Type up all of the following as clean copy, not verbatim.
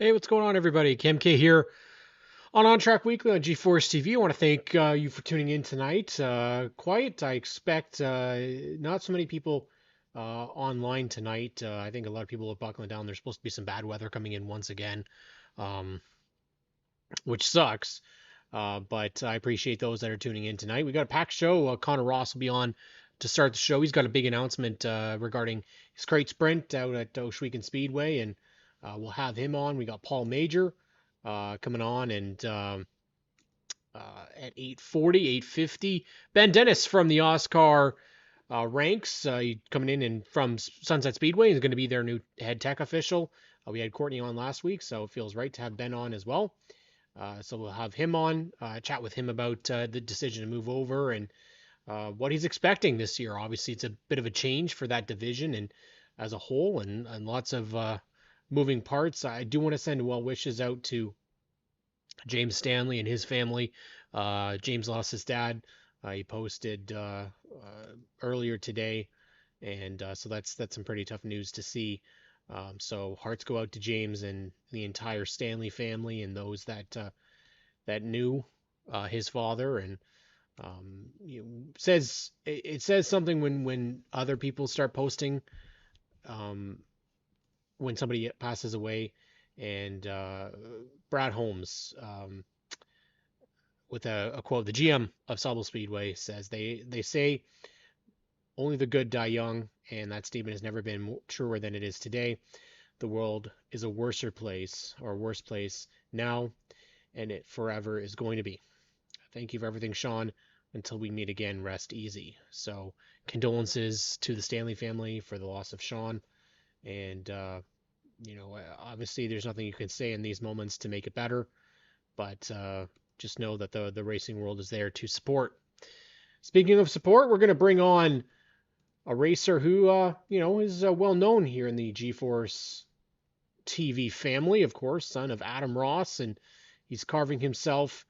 Hey, what's going on, everybody? Cam K here on ONTrack Weekly on G-Force TV. I want to thank you for tuning in tonight. Quiet, I expect not so many people online tonight. I think a lot of people are buckling down. There's supposed to be some bad weather coming in once again, um, which sucks. But I appreciate those that are tuning in tonight. We got a packed show. Connor Ross will be on to start the show. He's got a big announcement regarding his crate sprint out at Oshwegan Speedway, and we'll have him on. We got Paul Major coming on, and at 8:40, 8:50, Ben Dennis from the Oscar ranks coming in and from Sunset Speedway is going to be their new head tech official. We had Courtney on last week, so it feels right to have Ben on as well. So we'll have him on, chat with him about the decision to move over and what he's expecting this year. Obviously, it's a bit of a change for that division and as a whole, and lots of moving parts. I do want to send well wishes out to James Stanley and his family. James lost his dad. He posted earlier today, and so that's some pretty tough news to see. So hearts go out to James and the entire Stanley family and those that knew his father. And says it says something when other people start posting um, when somebody passes away. And Brad Holmes, with a quote, the GM of Sauble Speedway says they say only the good die young, and that statement has never been truer than it is today. The world is a worse place now, and it forever is going to be. Thank you for everything, Sean. Until we meet again, rest easy. So, condolences to the Stanley family for the loss of Sean. And, obviously, there's nothing you can say in these moments to make it better. But just know that the racing world is there to support. Speaking of support, we're going to bring on a racer who, is well known here in the G-Force TV family, of course, son of Adam Ross, and he's carving himself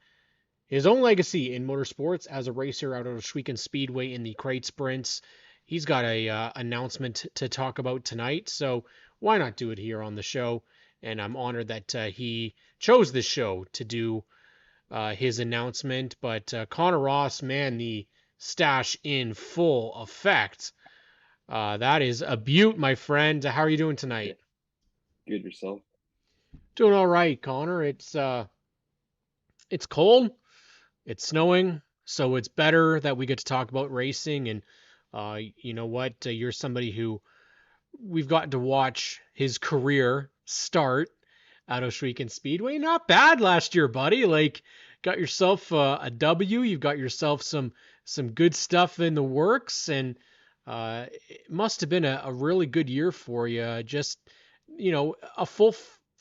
his own legacy in motorsports as a racer out of Oshwegan Speedway in the crate sprints. He's got a announcement to talk about tonight, so why not do it here on the show? And I'm honored that he chose this show to do his announcement. But Connor Ross, man, the stash in full effect. That is a beaut, my friend. How are you doing Yeah, tonight? good yourself. Doing all right, Connor. It's cold. It's snowing, so it's better that we get to talk about racing. And you know what? You're somebody who we've gotten to watch his career start at Oshwegan Speedway. Not bad last year, buddy. Like, got yourself a W. You've got yourself some good stuff in the works, and it must have been a really good year for you. Just a full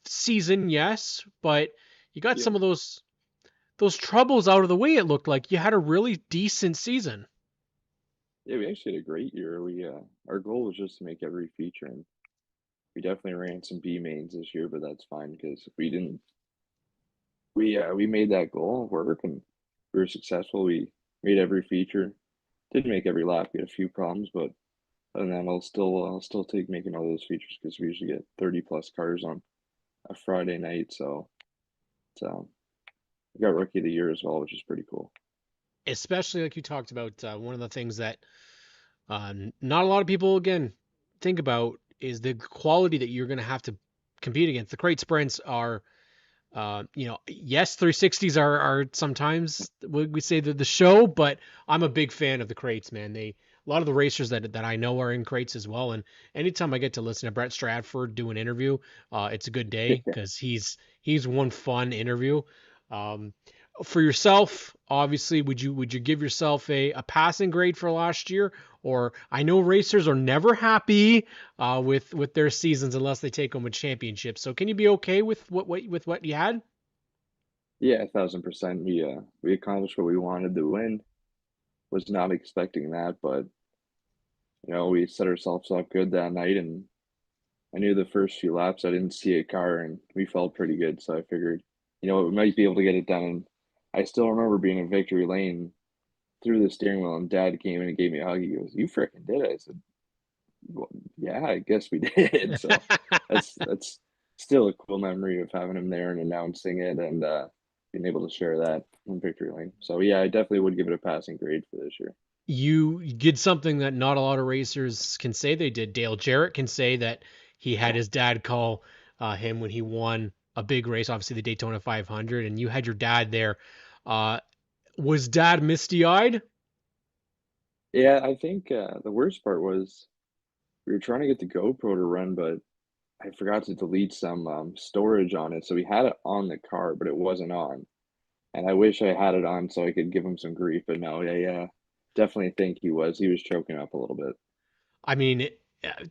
season, yes, but you got Yeah, some of those troubles out of the way. It looked like you had a really decent season. yeah, we actually had a great year. We our goal was just to make every feature, and we definitely ran some B mains this year, but that's fine because we didn't. We made that goal work, and we were successful. We made every feature. Didn't make every lap. We had a few problems, but other than that, I'll still take making all those features because we usually get 30 plus cars on a Friday night. So it's, we got rookie of the year as well, which is pretty cool. Especially like you talked about, one of the things that not a lot of people again think about is the quality that you're going to have to compete against. The crate sprints are, yes, 360s are sometimes we say the show, but I'm a big fan of the crates, man. A lot of the racers that I know are in crates as well, and anytime I get to listen to Brett Stratford do an interview, it's a good day because he's one fun interview. Um, for yourself, obviously, would you give yourself a passing grade for last year? Or I know racers are never happy with their seasons unless they take home a championship. So can you be okay with what you had? Yeah, 1,000%. We accomplished what we wanted to win. Was not expecting that, but we set ourselves up good that night, and I knew the first few laps I didn't see a car, and we felt pretty good. So I figured, we might be able to get it done. And I still remember being in victory lane through the steering wheel, and Dad came in and gave me a hug. He goes, "You freaking did it!" I said, well, "Yeah, I guess we did." So that's still a cool memory of having him there and announcing it and being able to share that in victory lane. So yeah, I definitely would give it a passing grade for this year. You did something that not a lot of racers can say they did. Dale Jarrett can say that he had his dad call him when he won a big race, obviously the Daytona 500, and you had your dad there. Uh, was dad misty-eyed? Yeah, I think the worst part was we were trying to get the GoPro to run, but I forgot to delete some storage on it. So we had it on the car, but it wasn't on. And I wish I had it on so I could give him some grief. But no, I definitely think he was. He was choking up a little bit. I mean,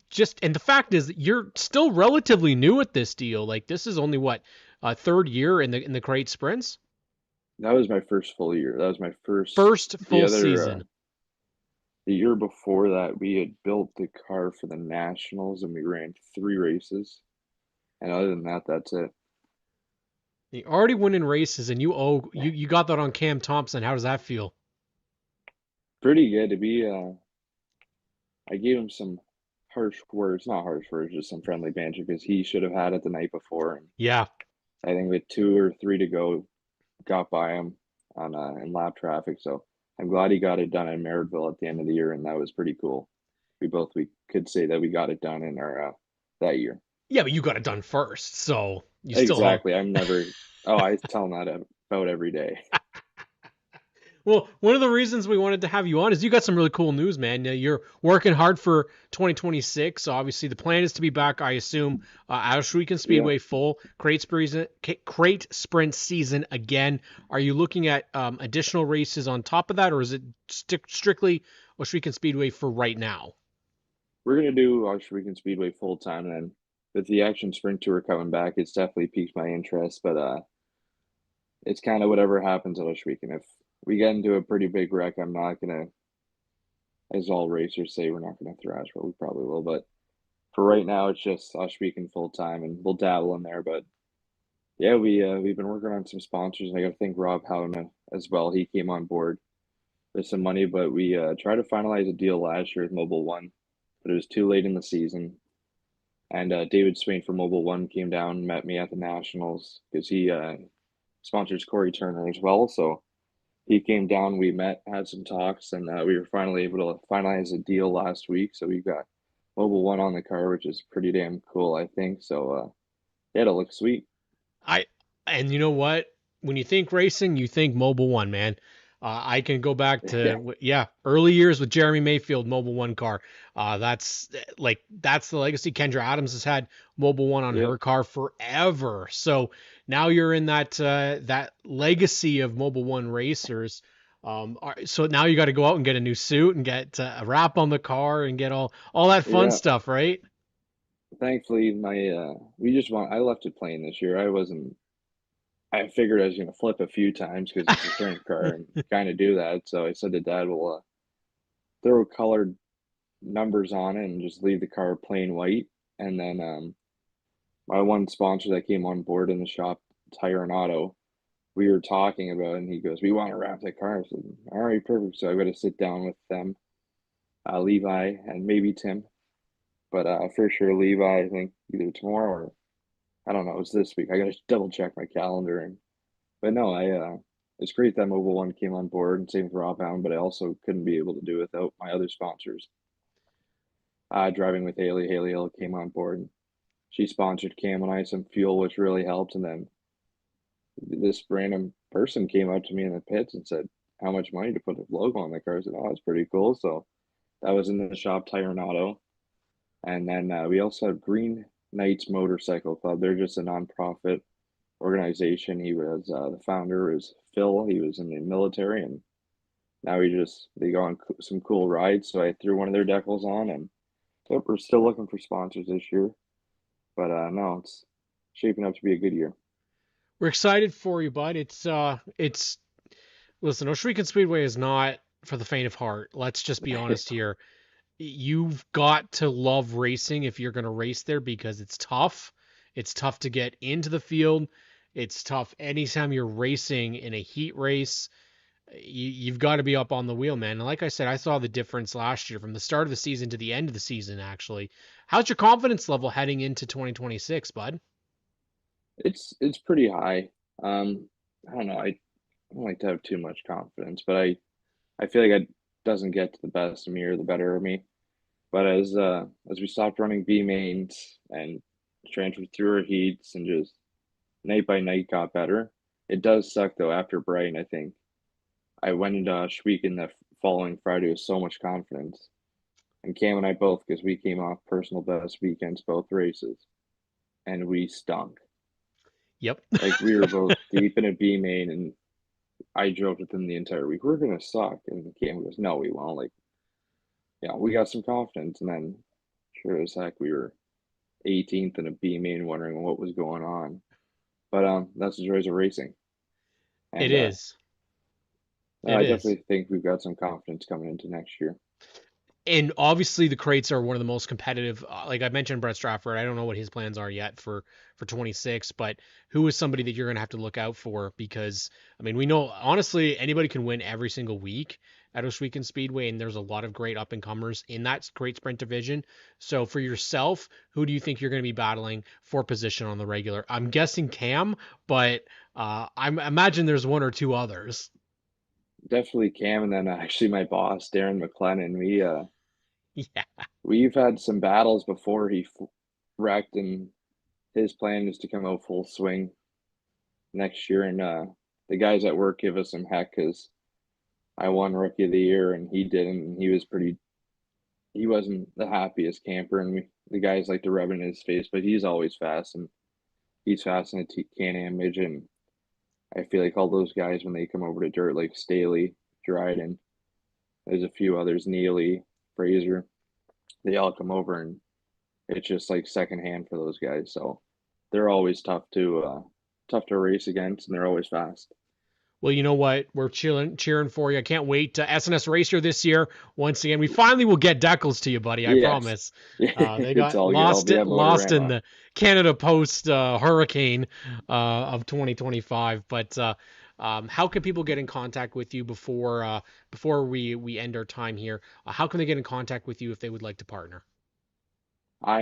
just and the fact is that you're still relatively new at this deal. Like this is only what third year in the crate sprints, That was my first full year. That was my first. first The full other season. the year before that, we had built the car for the nationals and we ran 3 races. And other than that, that's it. You already winning races, and you got that on Cam Thompson. How does that feel? Pretty good to be. I gave him some harsh words, not harsh words, just some friendly banter because he should have had it the night before. And Yeah, I think with 2 or 3 to go, got by him on in lap traffic. So I'm glad he got it done in Merrittville at the end of the year, and that was pretty cool. We could say that we got it done in our that year. yeah, but you got it done first, so you still have. Exactly. I'm never. Oh, I tell him that about every day. Well, one of the reasons we wanted to have you on is you got some really cool news, man. You're working hard for 2026. Obviously, the plan is to be back, I assume, at Weekend Yeah, Speedway full crate sprint season again. Are you looking at additional races on top of that, or is it strictly Weekend Speedway for right now? we're gonna do Weekend Speedway full time, and then with the Action Sprint Tour coming back, it's definitely piqued my interest. But it's kind of whatever happens at Weekend. If we get into a pretty big wreck, I'm not gonna, as all racers say, we're not gonna thrash, but we probably will. But for right now, it's just us Weekend full time, and we'll dabble in there. But yeah, we've been working on some sponsors, and I got to thank Rob Howden as well. He came on board with some money, but we tried to finalize a deal last year with Mobile One, but it was too late in the season. And David Swain from Mobile One came down and met me at the Nationals because he sponsors Corey Turner as well. So he came down, we met, had some talks, and we were finally able to finalize a deal last week. So we've got Mobile One on the car, which is pretty damn cool, I think. So yeah, it'll look sweet. I and you know what? When you think racing, you think Mobile One, man. I can go back Yeah, to yeah, early years with Jeremy Mayfield, Mobile One car. That's the legacy. Kendra Adams has had Mobile One on yeah, her car forever. So now you're in that legacy of Mobile One racers. So now you got to go out and get a new suit and get a wrap on the car and get all that fun yeah. stuff, right? Thankfully, my we just want. I left it plain this year. I wasn't. I figured I was gonna flip a few times because it's a sprint car and kind of do that. So I said to Dad, "We'll throw colored numbers on it and just leave the car plain white." And then my one sponsor that came on board in the shop, Tire and Auto, we were talking about it, and he goes, "We want to wrap that car." I said, "All right, perfect." So I got to sit down with them, Levi and maybe Tim, but for sure Levi. I think either tomorrow or I don't know. It's this week. I got to double check my calendar. And but no, I it's great that Mobile One came on board and same with Rob Hound, but I also couldn't be able to do it without my other sponsors. Driving with Haley, Haley Hill came on board. And she sponsored Cam and I some fuel, which really helped. And then this random person came up to me in the pits and said, "How much money to put a logo on the car?" I said, "Oh, that's pretty cool." So that was in the shop, Tire and Auto. And then we also have Green Knights Motorcycle Club. They're just a nonprofit organization. He was the founder is Phil. He was in the military, and now they go on some cool rides. So I threw one of their decals on, and yep, we're still looking for sponsors this year. But no, it's shaping up to be a good year. We're excited for you, bud. It's listen, Oshrican Speedway is not for the faint of heart. Let's just be honest here. You've got to love racing if you're going to race there because it's tough. It's tough to get into the field. It's tough anytime you're racing in a heat race. You've got to be up on the wheel, man. And like I said, I saw the difference last year from the start of the season to the end of the season, actually. How's your confidence level heading into 2026, bud? It's pretty high. I don't know. I don't like to have too much confidence, but I feel like it doesn't get to the best of me or the better of me. But as we stopped running B mains and transferred through our heats and just night by night got better. It does suck though. After Brighton, I think I went into Schweeken the following Friday with so much confidence, and Cam and I both, because we came off personal best weekends both races, and we stunk. Yep. Like we were both deep in a B main, and I drove with them the entire week. We're gonna suck, and Cam goes, "No, we won't." Like, yeah, we got some confidence, and then sure as heck we were 18th in a B main, wondering what was going on. But that's the joys of racing, It and is. It I is. definitely think we've got some confidence coming into next year. And obviously the crates are one of the most competitive. Like I mentioned, Brett Stratford. I don't know what his plans are yet for 26, but who is somebody that you're gonna have to look out for? Because I mean, we know honestly anybody can win every single week at Oshweekend Speedway, and there's a lot of great up and comers in that great sprint division. So for yourself, who do you think you're gonna be battling for position on the regular? I'm guessing Cam, but I imagine there's one or two others. Definitely Cam, and then actually my boss Darren McLennan. Yeah. We've had some battles before he wrecked, and his plan is to come out full swing next year. And the guys at work give us some heck because I won Rookie of the Year and he didn't. And he wasn't the happiest camper, and the guys like to rub it in his face, but he's always fast, and he's fast in a Can-Am midget. And I feel like all those guys when they come over to dirt, like Staley, Dryden, there's a few others, Neely, Fraser, they all come over and it's just like secondhand for those guys. So they're always tough to race against, and they're always fast. Well, you know what? We're cheering for you. I can't wait to SNS Racer this year. Once again, we finally will get Decals to you, buddy. I Yes, promise. They it's got all good. I'll be at lost in Motorama. the Canada Post hurricane of 2025. But how can people get in contact with you before we end our time here? How can they get in contact with you if they would like to partner? I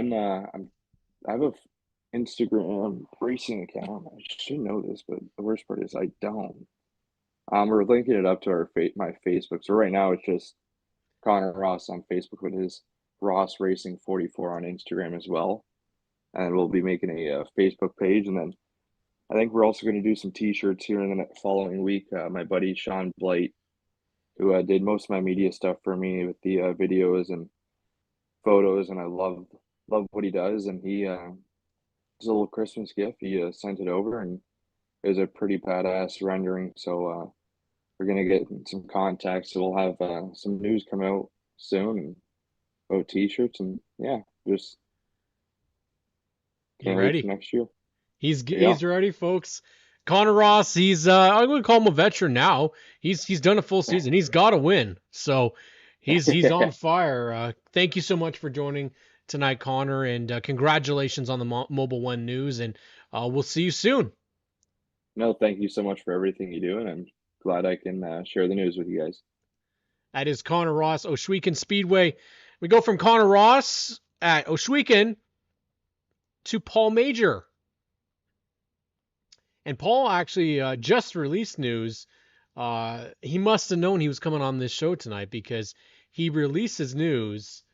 have a Instagram racing account. I should know this, but the worst part is I don't. We're linking it up to my Facebook. So right now it's just Connor Ross on Facebook with his Ross Racing 44 on Instagram as well. And we'll be making a Facebook page. And then I think we're also going to do some T-shirts here in the following week. My buddy Sean Blight, who did most of my media stuff for me with the videos and photos, and I love what he does. And he it's a little Christmas gift. He sent it over, and it was a pretty badass rendering. So we're gonna get some contacts. So we'll have some news come out soon and about T-shirts, and yeah, just You can't wait for ready? next year. Yeah. He's ready, folks. Connor Ross, he's I'm going to call him a veteran now. He's done a full season. He's got to win. So he's on fire. Thank you so much for joining tonight, Connor, and congratulations on the Mobile One news. And we'll see you soon. No, thank you so much for everything you do, and I'm glad I can share the news with you guys. That is Connor Ross, Oshweekend Speedway. We go from Connor Ross at Oshweekend to Paul Major. And Paul actually just released news. He must have known he was coming on this show tonight because he releases news.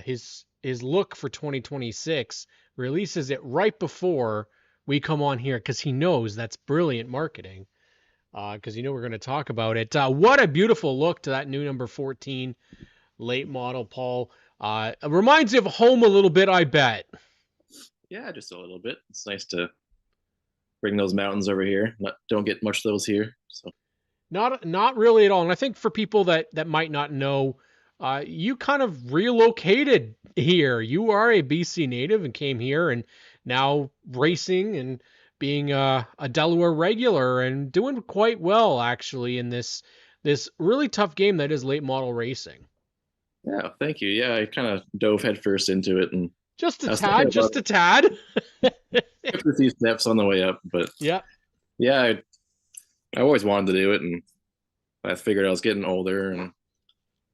His look for 2026 releases it right before we come on here because he knows that's brilliant marketing. Because we're going to talk about it. What a beautiful look to that new number 14 late model, Paul. It reminds you of home a little bit, I bet. Yeah, just a little bit. It's nice to bring those mountains over here. Don't get much of those here. So Not really at all. And I think for people that might not know, you kind of relocated here. You are a BC native and came here and now racing and being a Delaware regular and doing quite well actually in this really tough game that is late model racing. yeah, thank you. Yeah, I kind of dove headfirst into it, and Just a I was thinking tad, about just a tad. it. Took a few steps on the way up, but Yeah. yeah, I always wanted to do it, and I figured I was getting older, and if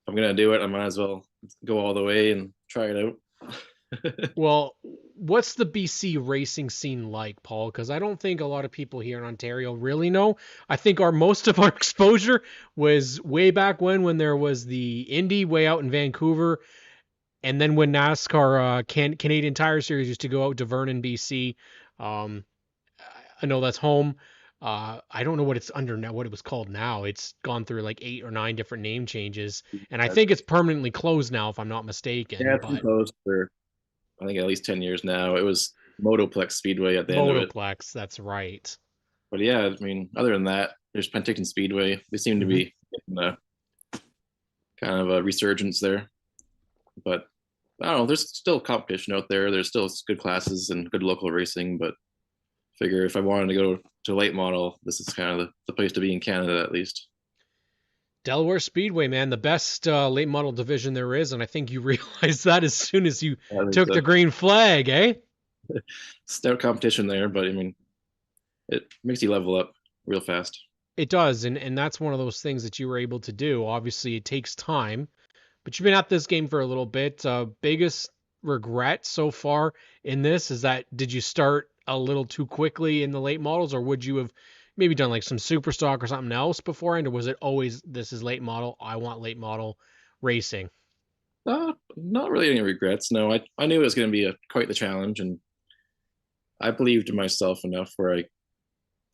I'm gonna do it, I might as well go all the way and try it out. Well, what's the BC racing scene like, Paul? Because I don't think a lot of people here in Ontario really know. I think our most of our exposure was way back when there was the Indy way out in Vancouver, and then when NASCAR Canadian Tire Series used to go out to Vernon, BC. Um, I know that's home. I don't know what it's under now, what it was called now. It's gone through like 8 or 9 different name changes, and I That's, think it's permanently closed now, if I'm not yeah, mistaken. it's been But closed for I think at least 10 years now. It was Motoplex Speedway at the end of it. Motoplex, that's right. But yeah, I mean, other than that, there's Penticton Speedway. They seem to Hmm. be in a kind of a resurgence there. But I don't know. There's still competition out there. There's still good classes and good local racing. But figure if I wanted to go to late model, this is kind of the place to be in Canada at least. Delaware Speedway, man, the best late model division there is, and I think you realized that as soon as you Yeah, there's took the green flag, eh? a stout competition there, but I mean, it makes you level up real fast. It does, and that's one of those things that you were able to do. Obviously, it takes time, but you've been at this game for a little bit. Biggest regret so far in this is that did you start a little too quickly in the late models, or would you have maybe done like some super stock or something else beforehand, or was it always this is late model, I want late model racing? Not really any regrets. No, I knew it was going to be quite the challenge, and I believed in myself enough where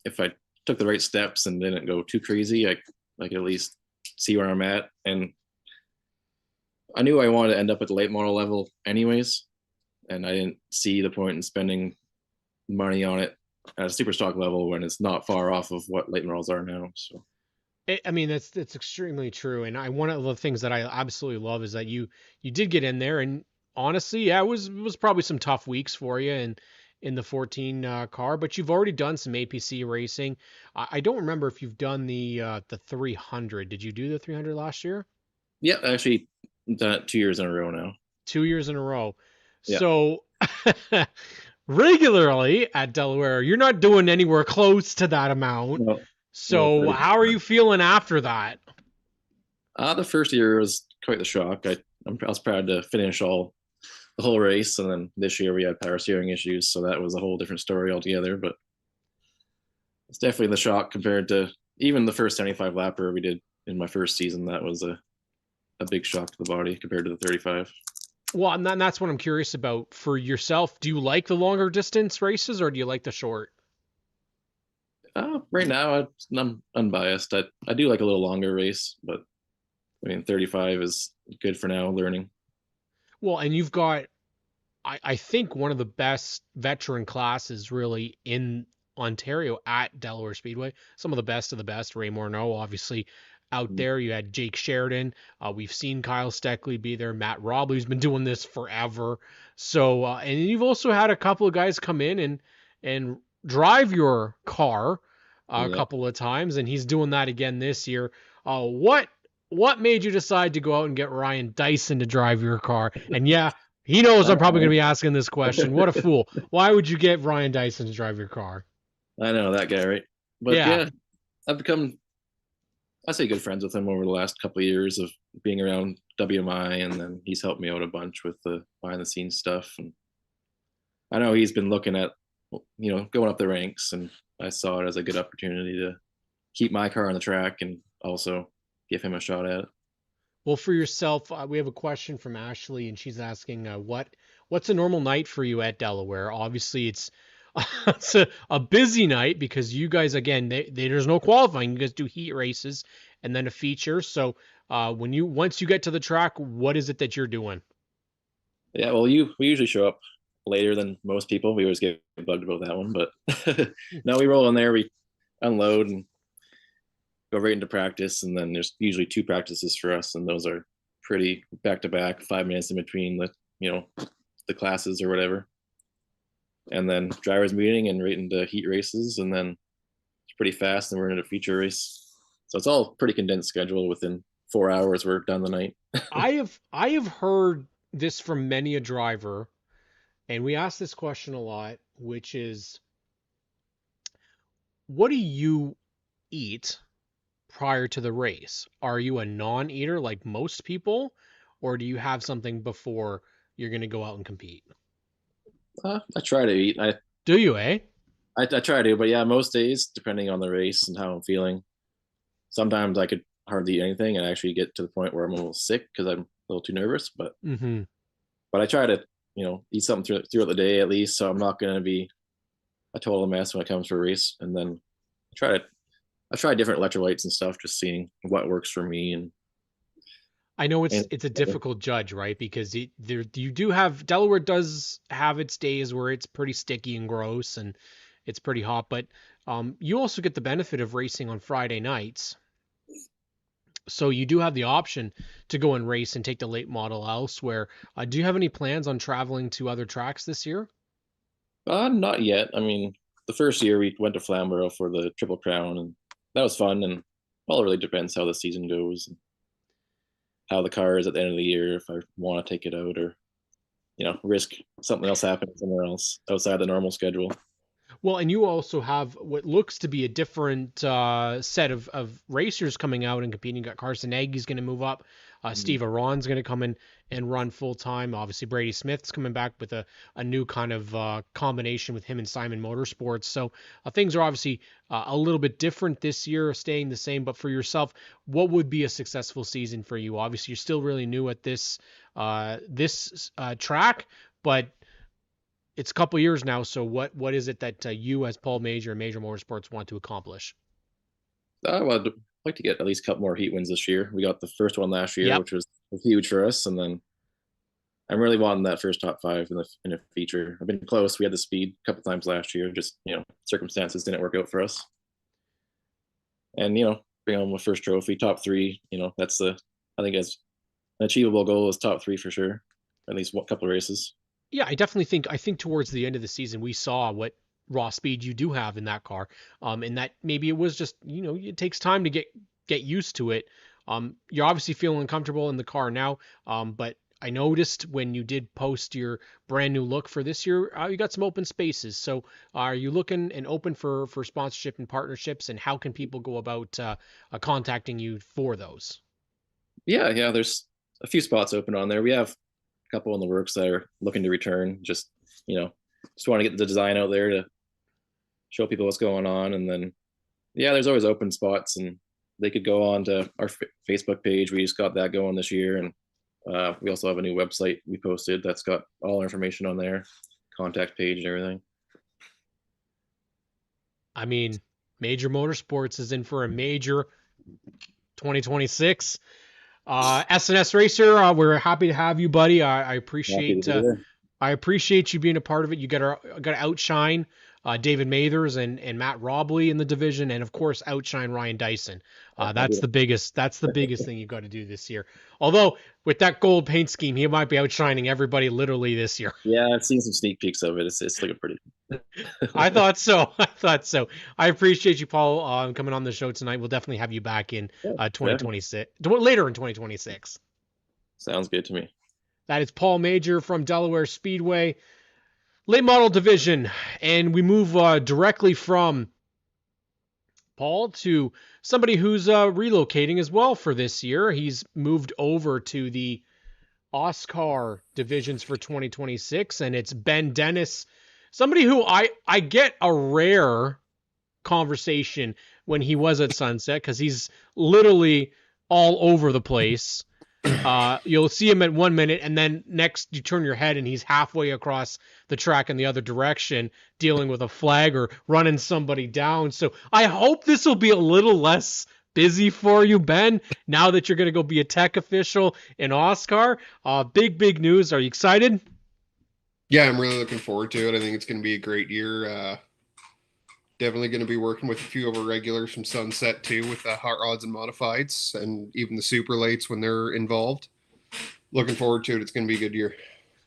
if I took the right steps and didn't go too crazy, I could at least see where I'm at. And I knew I wanted to end up at the late model level anyways, and I didn't see the point in spending money on it at a super stock level when it's not far off of what late models are now. So I mean, that's extremely true, and one of the things that I absolutely love is that you did get in there, and honestly, yeah, it was probably some tough weeks for you in the 14 car, but you've already done some APC racing. I don't remember if you've done the 300. Did you do the 300 last year? yeah, actually done it 2 years in a row now. 2 years in a row. Yeah, So regularly at Delaware, you're not doing anywhere close to that amount. no, no, So 30. how are you feeling after that? The first year was quite the shock. I was proud to finish the whole race, and then this year we had power steering issues, so that was a whole different story altogether. But it's definitely the shock compared to even the first 75 lapper we did in my first season. That was a big shock to the body compared to the 35. Well, and that's what I'm curious about for yourself. Do you like the longer distance races or do you like the short? Right now, I'm unbiased. I do like a little longer race, but I mean, 35 is good for now, learning. Well, and you've got, I think, one of the best veteran classes really in Ontario at Delaware Speedway. Some of the best. Ray Morneau, obviously, out there. You had Jake Sheridan. We've seen Kyle Steckley be there. Matt Robley's been doing this forever. So, and you've also had a couple of guys come in and drive your car a Yeah. couple of times, and he's doing that again this year. What made you decide to go out and get Ryan Dyson to drive your car? And yeah, he knows I'm probably going to be asking this question. What a fool. Why would you get Ryan Dyson to drive your car? I know that guy, right? But Yeah. yeah, I've become, I say, good friends with him over the last couple of years of being around WMI, and then he's helped me out a bunch with the behind the scenes stuff. And I know he's been looking at, going up the ranks, and I saw it as a good opportunity to keep my car on the track and also give him a shot at it. Well, for yourself, we have a question from Ashley, and she's asking, what's a normal night for you at Delaware? Obviously, it's it's a busy night because you guys, again, there's no qualifying. You guys do heat races and then a feature. So, once you get to the track, what is it that you're doing? Yeah, well, we usually show up later than most people. We always get bugged about that one, but no, we roll in there, we unload and go right into practice, and then there's usually two practices for us, and those are pretty back to back, 5 minutes in between the classes or whatever, and then drivers meeting and right into heat races, and then it's pretty fast, and we're in a feature race. So it's all pretty condensed schedule. Within 4 hours, we're done the night. I have heard this from many a driver, and we ask this question a lot, which is, what do you eat prior to the race? Are you a non-eater like most people, or do you have something before you're going to go out and compete? I try to eat. Do you, eh? I try to, but yeah, most days, depending on the race and how I'm feeling, sometimes I could hardly eat anything and actually get to the point where I'm a little sick because I'm a little too nervous. Mm-hmm. But I try to, eat something throughout the day at least, so I'm not going to be a total mess when it comes to a race. And then I try different electrolytes and stuff, just seeing what works for me I know and it's a difficult judge, right? Because you do have Delaware does have its days where it's pretty sticky and gross and it's pretty hot, but you also get the benefit of racing on Friday nights. So you do have the option to go and race and take the late model elsewhere. Do you have any plans on traveling to other tracks this year? not yet. I mean, the first year we went to Flamborough for the Triple Crown, and that was fun. And well, it really depends how the season goes, and how the car is at the end of the year. If I want to take it out, or risk something else happening somewhere else outside the normal schedule. Well, and you also have what looks to be a different set of racers coming out and competing. You got Carson Nagy's going to move up. Mm. Steve Aron's going to come in and run full time. Obviously, Brady Smith's coming back with a new kind of combination with him and Simon Motorsports. So things are obviously a little bit different this year, staying the same. But for yourself, what would be a successful season for you? Obviously, you're still really new at this track, but it's a couple years now. So what is it that you as Paul Major and Major Motorsports want to accomplish? I'd like to get at least a couple more heat wins this year. We got the first one last year, Yep. which was huge for us, and then I'm really wanting that first top five in a feature. I've been close. We had the speed a couple times last year. Just circumstances didn't work out for us, and bring home the first trophy, top three. That's I think as an achievable goal is top three for sure. At least one couple of races. Yeah, I think towards the end of the season we saw what raw speed you do have in that car. And that maybe it was just, it takes time to get used to it. You're obviously feeling comfortable in the car now. But I noticed when you did post your brand new look for this year, you got some open spaces. So are you looking and open for sponsorship and partnerships, and how can people go about contacting you for those? Yeah. There's a few spots open on there. We have a couple in the works that are looking to return. You know, just want to get the design out there to show people what's going on, and then yeah, there's always open spots, and they could go on to our Facebook page. We just got that going this year, and we also have a new website we posted that's got all our information on there, contact page and everything. I mean, Major Motorsports is in for a major 2026. SNS Racer, we're happy to have you, buddy. I Happy to appreciate be there. I appreciate you being a part of it. You got to outshine David Mathers and Matt Robley in the division, and of course outshine Ryan Dyson. That's the biggest thing you've got to do this year. Although with that gold paint scheme, he might be outshining everybody literally this year. Yeah, I've seen some sneak peeks of it. It's looking pretty. I thought so. I thought so. I appreciate you, Paul, coming on the show tonight. We'll definitely have you back in Yeah, yeah, 2026, later in 2026. sounds good to me. That is Paul Major from Delaware Speedway, late model division. And we move directly from Paul to somebody who's relocating as well for this year. He's moved over to the Oscar divisions for 2026, and it's Ben Dennis, somebody who I get a rare conversation when he was at Sunset, because he's literally all over the place. You'll see him at 1 minute, and then next you turn your head and he's halfway across the track in the other direction, dealing with a flag or running somebody down. So I hope this will be a little less busy for you, Ben, now that you're going to go be a tech official in Oscar. Big news. Are you excited? Yeah, I'm really looking forward to it. I think it's going to be a great year. Definitely going to be working with a few of our regulars from Sunset too, with the hot rods and modifieds, and even the super lates when they're involved. Looking forward to it. It's going to be a good year.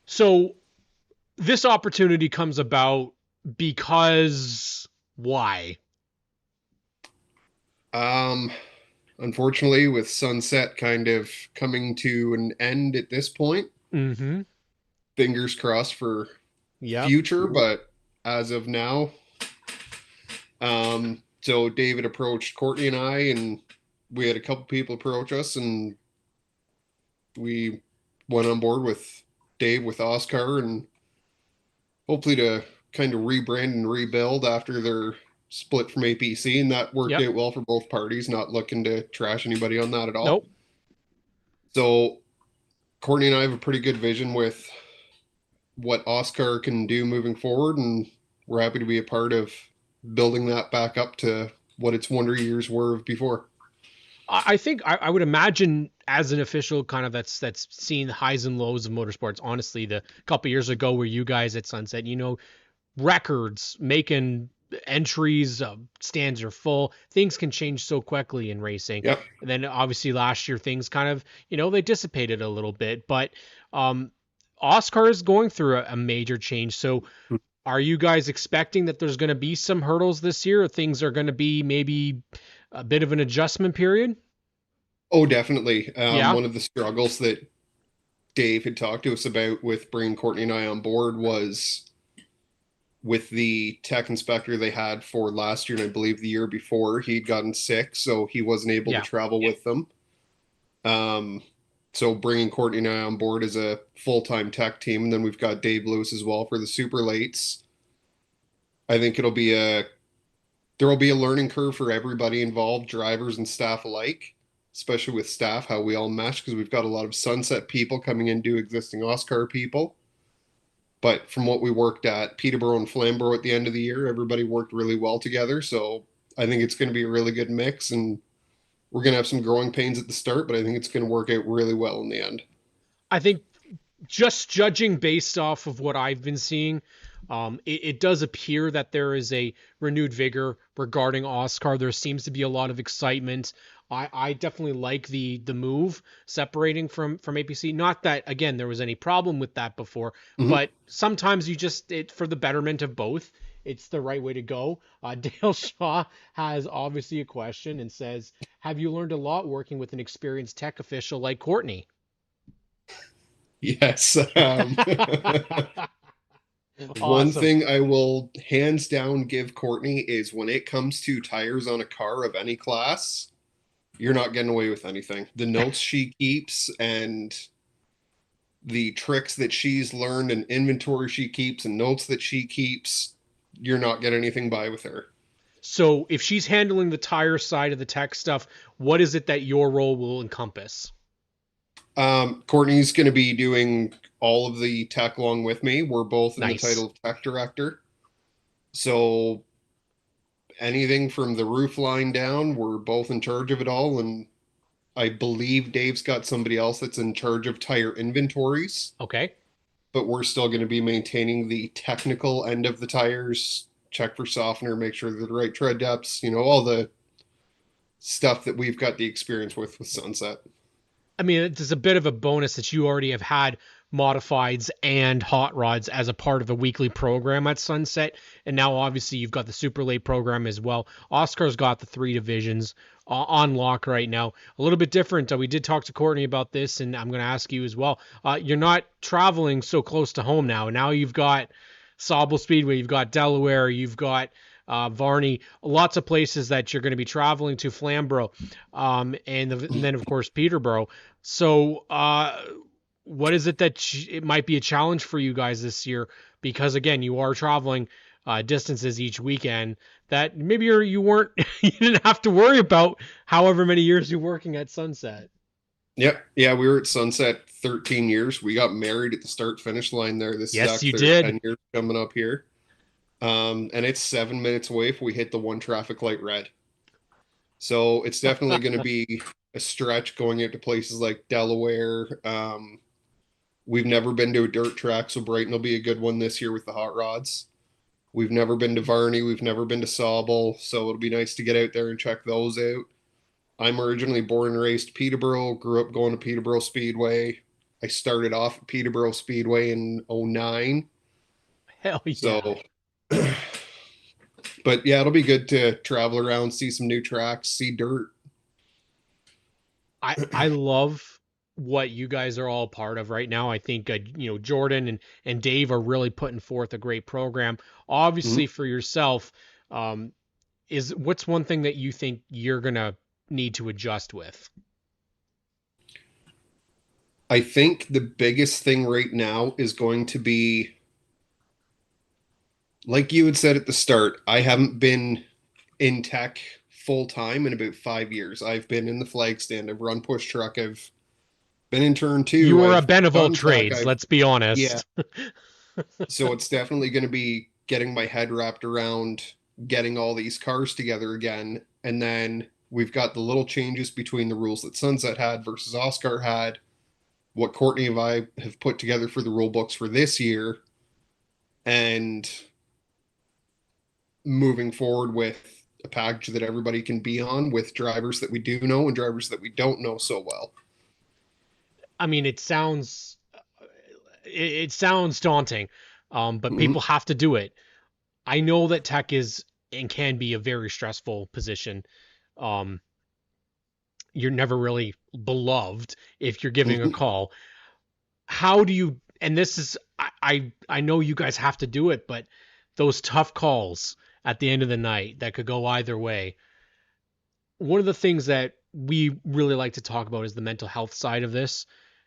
So this opportunity comes about because why? Um, Unfortunately, with Sunset kind of coming to an end at this point, Mm-hmm. fingers crossed for Yep. future, but as of now, so David approached Courtney and I, and we had a couple people approach us, and we went on board with Dave with Oscar, and hopefully to kind of rebrand and rebuild after their split from APC, and that worked Yep. out well for both parties. Not looking to trash anybody on that at all. Nope. So Courtney and I have a pretty good vision with what Oscar can do moving forward, and we're happy to be a part of building that back up to what its wonder years were before. I think I would imagine as an official kind of that's seen the highs and lows of motorsports. Honestly, the couple years ago where you guys at Sunset, records, making entries, stands are full. Things can change so quickly in racing. Yep. And then obviously last year things kind of, they dissipated a little bit. But Oscar is going through a major change. So are you guys expecting that there's going to be some hurdles this year, or things are going to be maybe a bit of an adjustment period? Oh, definitely. Yeah. One of the struggles that Dave had talked to us about with bringing Courtney and I on board was with the tech inspector they had for last year, and I believe the year before, he'd gotten sick, so he wasn't able to Yeah. travel with them. So bringing Courtney and I on board as a full-time tech team, and then we've got Dave Lewis as well for the super lates. I think there will be a learning curve for everybody involved, drivers and staff alike, especially with staff, how we all mesh, because we've got a lot of Sunset people coming in to existing Oscar people. But from what we worked at Peterborough and Flamborough at the end of the year, everybody worked really well together. So I think it's going to be a really good mix, and we're going to have some growing pains at the start, but I think it's going to work out really well in the end. I think just judging based off of what I've been seeing, it does appear that there is a renewed vigor regarding Oscar. There seems to be a lot of excitement. I definitely like the move separating from APC. Not that again there was any problem with that before, but sometimes for the betterment of both, it's the right way to go. Dale Shaw has obviously a question and says, "Have you learned a lot working with an experienced tech official like Courtney?" Yes. One Awesome. thing I will hands down give Courtney is when it comes to tires on a car of any class, you're not getting away with anything. The notes she keeps and the tricks that she's learned and inventory she keeps and notes that she keeps, you're not getting anything by with her. So if she's handling the tire side of the tech stuff, what is it that your role will encompass? Courtney's going to be doing all of the tech along with me. We're both in the Nice. title of tech director. So anything from the roof line down, we're both in charge of it all. And I believe Dave's got somebody else that's in charge of tire inventories. Okay. But we're still going to be maintaining the technical end of the tires, check for softener, make sure they're the right tread depths, all the stuff that we've got the experience with Sunset. I mean, it's a bit of a bonus that you already have had modifieds and hot rods as a part of the weekly program at Sunset. And now obviously you've got the super late program as well. Oscar's got the 3 divisions on lock right now. A little bit different. We did talk to Courtney about this, and I'm going to ask you as well. You're not traveling so close to home now. Now you've got Sauble Speedway, you've got Delaware, you've got Varney, lots of places that you're going to be traveling to, Flamborough, and then of course Peterborough. So what is it that it might be a challenge for you guys this year? Because again, you are traveling distances each weekend that maybe you weren't, you didn't have to worry about however many years you're working at Sunset. Yep. Yeah, we were at Sunset 13 years. We got married at the start-finish line there. This Yes, is you actually did. 10 years coming up here. And it's 7 minutes away if we hit the one traffic light red. So it's definitely going to be a stretch going out to places like Delaware. We've never been to a dirt track, so Brighton will be a good one this year with the hot rods. We've never been to Varney. We've never been to Sauble, so it'll be nice to get out there and check those out. I'm originally born and raised Peterborough, grew up going to Peterborough Speedway. I started off at Peterborough Speedway in 09. Hell yeah. So, but yeah, it'll be good to travel around, see some new tracks, see dirt. I love what you guys are all part of right now. I think Jordan and Dave are really putting forth a great program. Obviously, for yourself, is what's one thing that you think you're gonna need to adjust with? I think the biggest thing right now is going to be Like you had said at the start, I haven't been in tech full time in about 5 years. I've been in the flag stand. I've run push truck. I've been in turn You two. were a I've Ben of all done tech. trades, I've let's be yeah. honest. So it's definitely going to be getting my head wrapped around getting all these cars together again. And then we've got the little changes between the rules that Sunset had versus Oscar had, what Courtney and I have put together for the rule books for this year, and moving forward with a package that everybody can be on with drivers that we do know and drivers that we don't know so well. I mean, it sounds daunting, but Mm-hmm. people have to do it. I know that tech is and can be a very stressful position. Um, you're never really beloved if you're giving a Mm-hmm. call. How do you? And this is I know you guys have to do it, but those tough calls at the end of the night that could go either way. One of the things that we really like to talk about is the mental health side of this.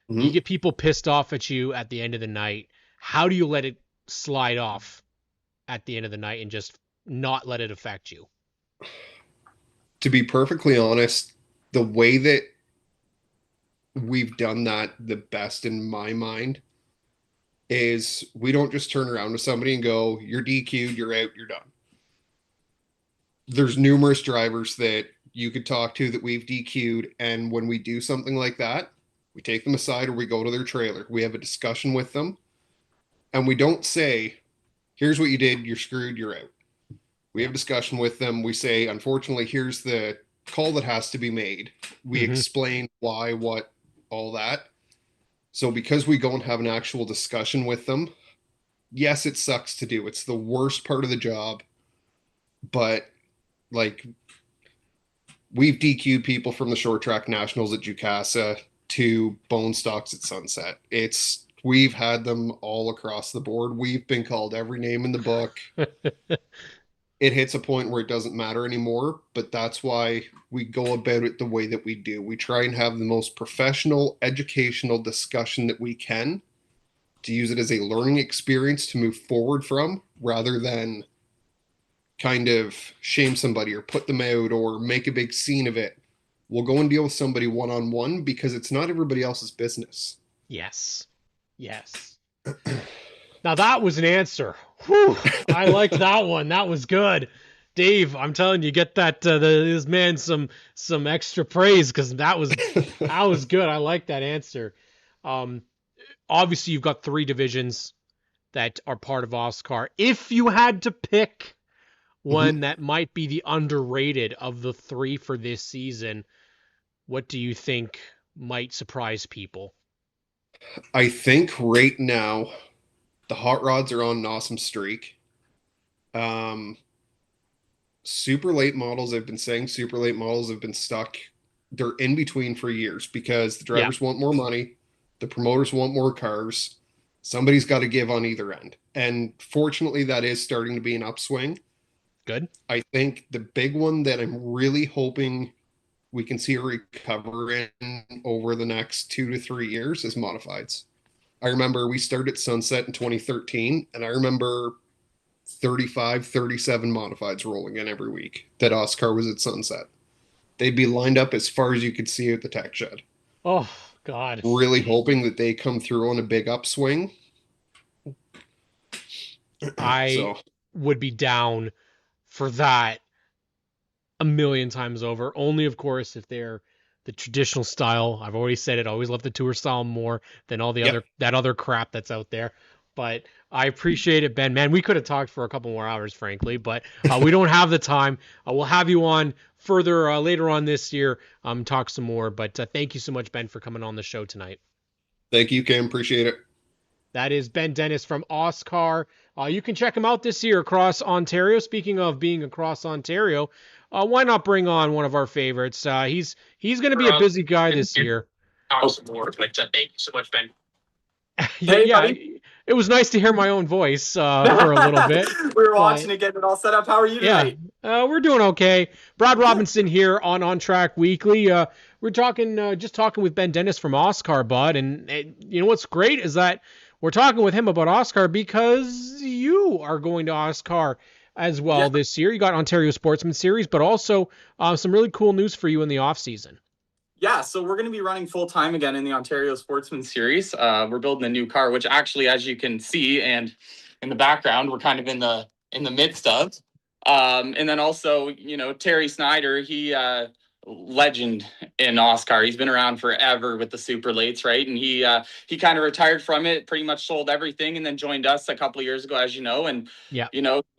You Mm-hmm. get people pissed off at you at the end of the night. How do you let it slide off at the end of the night and just not let it affect you? To be perfectly honest, the way that we've done that the best in my mind is we don't just turn around to somebody and go, "You're DQ'd, you're out, you're done." There's numerous drivers that you could talk to that we've DQ'd, and when we do something like that, we take them aside or we go to their trailer. We have a discussion with them, and we don't say, "Here's what you did, you're screwed, you're out." We have a discussion with them. We say, "Unfortunately, here's the call that has to be made." We Mm-hmm. explain why, what, all that. So because we go and have an actual discussion with them, yes, it sucks to do. It's the worst part of the job, but like we've DQ'd people from the short track nationals at Jukasa to bone stocks at Sunset. We've had them all across the board. We've been called every name in the book. It hits a point where it doesn't matter anymore, but that's why we go about it the way that we do. We try and have the most professional, educational discussion that we can to use it as a learning experience to move forward from rather than kind of shame somebody or put them out or make a big scene of it. We'll go and deal with somebody one on one because it's not everybody else's business. Yes. Yes. Now that was an answer. Whew, I liked that one. That was good. Dave, I'm telling you, get this man some extra praise because that was good. I like that answer. Obviously you've got 3 divisions that are part of Oscar. If you had to pick one that might be the underrated of the 3 for this season, what do you think might surprise people? I think right now the hot rods are on an awesome streak. Super late models, I've been saying super late models have been stuck. They're in between for years because the Yeah, drivers want more money, the promoters want more cars. Somebody's got to give on either end. And fortunately, that is starting to be an upswing. good. I think the big one that I'm really hoping we can see a recovery in over the next 2 to 3 years is modifieds. I remember we started Sunset in 2013, and I remember 35, 37 modifieds rolling in every week that Oscar was at Sunset. They'd be lined up as far as you could see at the tech shed. Oh God. Really hoping that they come through on a big upswing. I So would be down for that a million times over. Only, of course, if they're the traditional style. I've always said it. I always love the tour style more than all the yep. other crap that's out there. But I appreciate it, Ben. Man, we could have talked for a couple more hours, frankly, but we don't have the time. We'll have you on further later on this year, talk some more. But thank you so much, Ben, for coming on the show tonight. Thank you, Cam. Appreciate it. That is Ben Dennis from Oscar. You can check him out this year across Ontario. Speaking of being across Ontario, why not bring on one of our favorites? He's going to be a busy guy this year. Awesome more, but thank you so much, Ben. Hey, yeah, buddy. It was nice to hear my own voice for a little bit. We were watching to get it all set up. How are you tonight? Yeah, we're doing okay. Brad Robinson here on ONTrack Weekly. We're talking, just talking with Ben Dennis from Oscar, bud, and you know what's great is that we're talking with him about Oscar because you are going to Oscar as well this year. You got Ontario Sportsman Series, but also some really cool news for you in the off season. Yeah, so we're going to be running full time again in the Ontario Sportsman Series. We're building a new car, which actually, as you can see, and in the background, we're kind of in the midst of. And then also, Terry Snyder, he legend in Oscar. He's been around forever with the super lates, right? And he kind of retired from it, pretty much sold everything, and then joined us a couple of years ago, as you know. And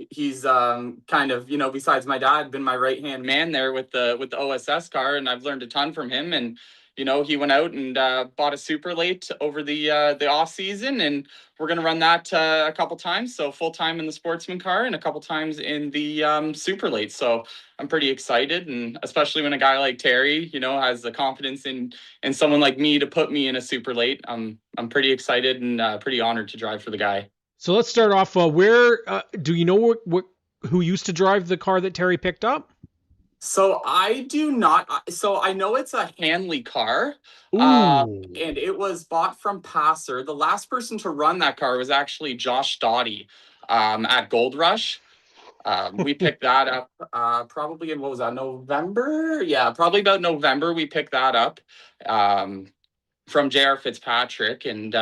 he's kind of, besides my dad, been my right hand man there with the OSS car, and I've learned a ton from him. And he went out and bought a super late over the off season, and we're going to run that a couple times. So full time in the sportsman car and a couple times in the super late. So I'm pretty excited, and especially when a guy like Terry, has the confidence in someone like me to put me in a super late. I'm pretty excited and pretty honored to drive for the guy. So let's start off. Where do you know who used to drive the car that Terry picked up? So I do not. So I know it's a Hanley car, and it was bought from Passer. The last person to run that car was actually Josh Dottie at Gold Rush. We picked that up probably in, what was that, November? Yeah, probably about November we picked that up from J.R. Fitzpatrick. And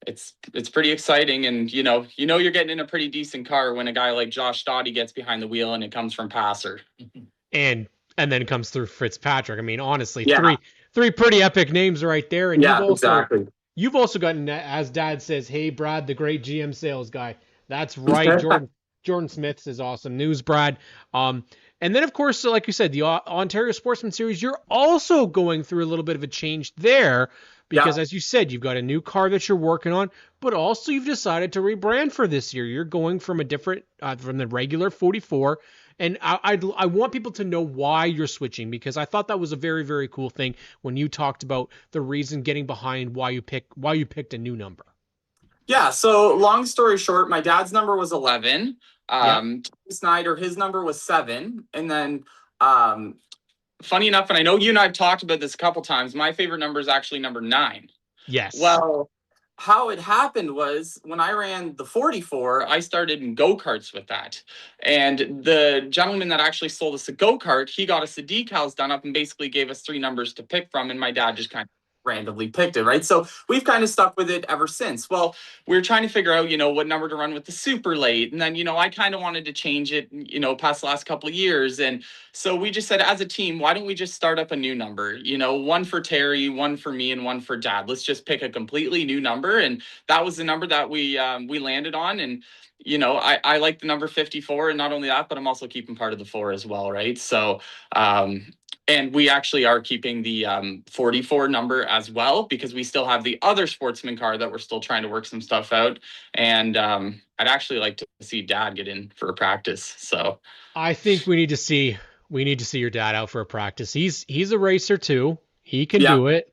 it's pretty exciting. And you're getting in a pretty decent car when a guy like Josh Dottie gets behind the wheel and it comes from Passer. And then comes through Fitzpatrick. I mean, honestly, three pretty epic names right there. And you've also gotten, as Dad says, hey Brad, the great GM sales guy. That's right. Jordan Smith's is awesome news, Brad. And then, of course, like you said, the Ontario Sportsman Series, you're also going through a little bit of a change there because, as you said, you've got a new car that you're working on, but also you've decided to rebrand for this year. You're going from a different, from the regular 44. And I want people to know why you're switching, because I thought that was a very, very cool thing when you talked about the reason getting behind why you picked a new number. Yeah, so long story short, my dad's number was 11. Snyder, his number was 7. And then funny enough, and I know you and I have talked about this a couple times, my favorite number is actually number 9. Yes. Well, how it happened was when I ran the 44, I started in go-karts with that. And the gentleman that actually sold us a go-kart, he got us the decals done up and basically gave us 3 numbers to pick from. And my dad just kind of randomly picked it, right? So we've kind of stuck with it ever since. Well, we were trying to figure out, what number to run with the super late. And then, I kind of wanted to change it, past the last couple of years. And so we just said, as a team, why don't we just start up a new number? One for Terry, one for me, and one for Dad. Let's just pick a completely new number. And that was the number that we landed on. And I like the number 54, and not only that, but I'm also keeping part of the 4 as well, right? So and we actually are keeping the 44 number as well, because we still have the other sportsman car that we're still trying to work some stuff out. And I'd actually like to see Dad get in for a practice. So I think we need to see your dad out for a practice. He's a racer too. He can do it.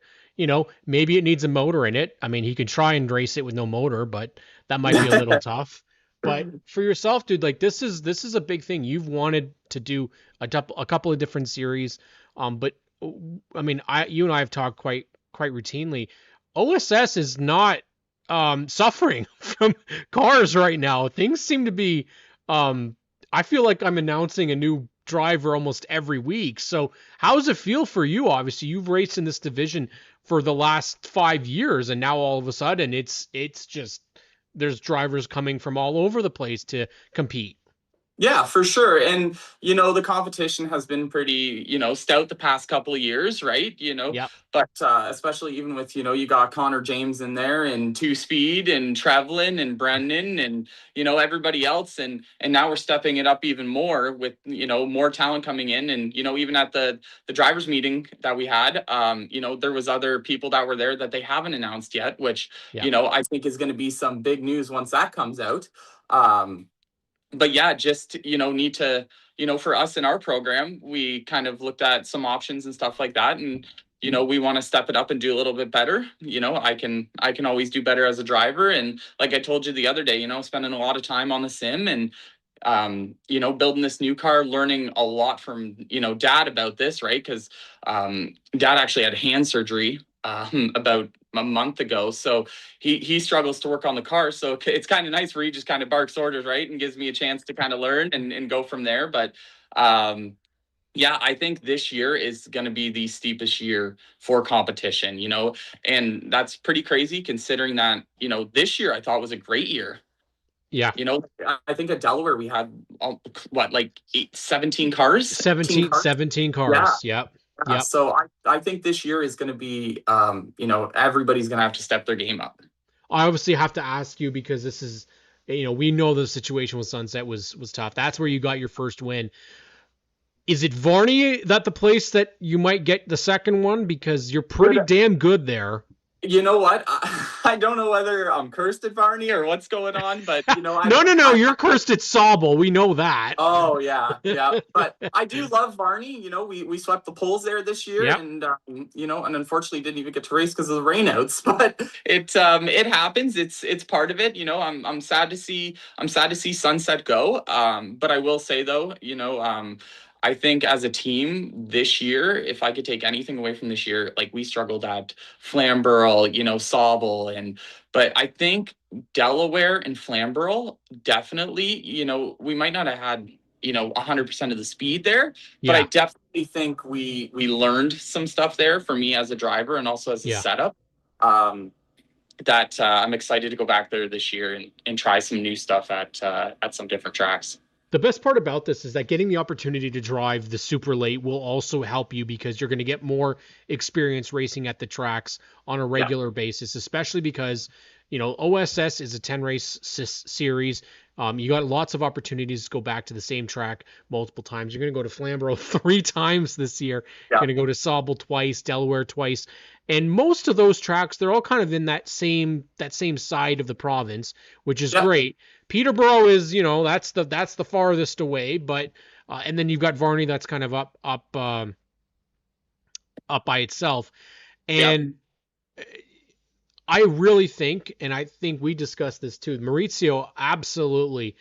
Maybe it needs a motor in it. I mean, he could try and race it with no motor, but that might be a little tough. But for yourself, dude, like this is a big thing. You've wanted to do a couple of different series. But I mean, you and I have talked quite routinely. OSS is not suffering from cars right now. Things seem to be I feel like I'm announcing a new driver almost every week. So how does it feel for you? Obviously, you've raced in this division for the last 5 years, and now all of a sudden it's just there's drivers coming from all over the place to compete. Yeah, for sure. And, the competition has been pretty, stout the past couple of years, right? But especially even with, you got Connor James in there and Two Speed and Trevlin and Brendan and, everybody else. And now we're stepping it up even more with, more talent coming in. And, even at the drivers meeting that we had, there was other people that were there that they haven't announced yet, which, I think is going to be some big news once that comes out. But yeah, just, need to, for us in our program, we kind of looked at some options and stuff like that. And, we want to step it up and do a little bit better. I can always do better as a driver. And like I told you the other day, spending a lot of time on the sim and, building this new car, learning a lot from, Dad about this, right? Because Dad actually had hand surgery about a month ago. So he struggles to work on the car. So it's kind of nice where he just kind of barks orders, right, and gives me a chance to kind of learn and go from there. But yeah, I think this year is going to be the steepest year for competition, and that's pretty crazy considering that, this year I thought was a great year. Yeah. I think at Delaware we had like 17 cars? 17 cars. Yeah. Yep. Yep. So I think this year is going to be, everybody's going to have to step their game up. I obviously have to ask you because this is, we know the situation with Sunset was tough. That's where you got your first win. Is it Varney that the place that you might get the second one? Because you're pretty damn good there. You know what? I don't know whether I'm cursed at Varney or what's going on, but No, you're cursed at Sauble. We know that. Oh yeah. But I do love Varney. We swept the polls there this year, yep. And and unfortunately didn't even get to race because of the rainouts. But it happens. It's part of it. I'm sad to see Sunset go. But I will say though, I think as a team this year, if I could take anything away from this year, like we struggled at Flamborough, Sauble, but I think Delaware and Flamborough definitely, we might not have had, 100% of the speed there, but I definitely think we learned some stuff there for me as a driver and also as a setup. That I'm excited to go back there this year and try some new stuff at some different tracks. The best part about this is that getting the opportunity to drive the super late will also help you because you're going to get more experience racing at the tracks on a regular basis, especially because, OSS is a 10 race series. You got lots of opportunities to go back to the same track multiple times. You're going to go to Flamborough 3 times this year. You're going to go to Sauble twice, Delaware twice. And most of those tracks, they're all kind of in that same side of the province, which is great. Peterborough is, that's the farthest away, but and then you've got Varney that's kind of up by itself. And I really think, and I think we discussed this too, Maurizio absolutely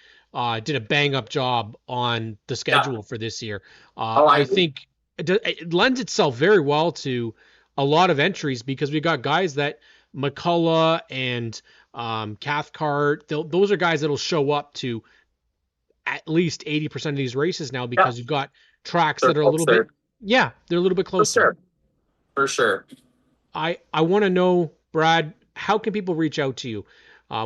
did a bang up job on the schedule for this year. I think it lends itself very well to a lot of entries because we got guys that McCullough and Cathcart, those are guys that'll show up to at least 80% of these races now because you've got tracks that are a little bit, they're a little bit closer. For sure. I want to know, Brad, how can people reach out to you?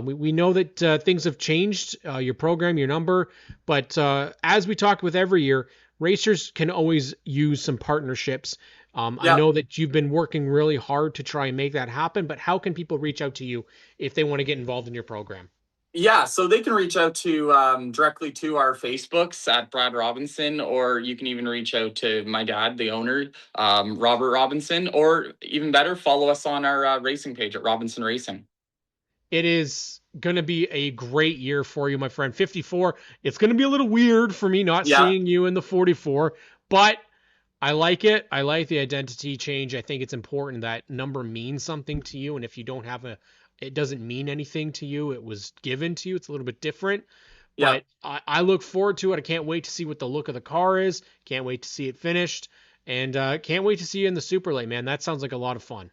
We know that things have changed, your program, your number, but as we talk with every year, racers can always use some partnerships. I know that you've been working really hard to try and make that happen, but how can people reach out to you if they want to get involved in your program? Yeah, so they can reach out to directly to our Facebooks at Brad Robinson, or you can even reach out to my dad, the owner, Robert Robinson, or even better, follow us on our racing page at Robinson Racing. It is going to be a great year for you, my friend. 54, it's going to be a little weird for me not seeing you in the 44, but I like it. I like the identity change. I think it's important that number means something to you. And if you don't have it doesn't mean anything to you. It was given to you. It's a little bit different. But I look forward to it. I can't wait to see what the look of the car is. Can't wait to see it finished. And can't wait to see you in the Super Late, man. That sounds like a lot of fun.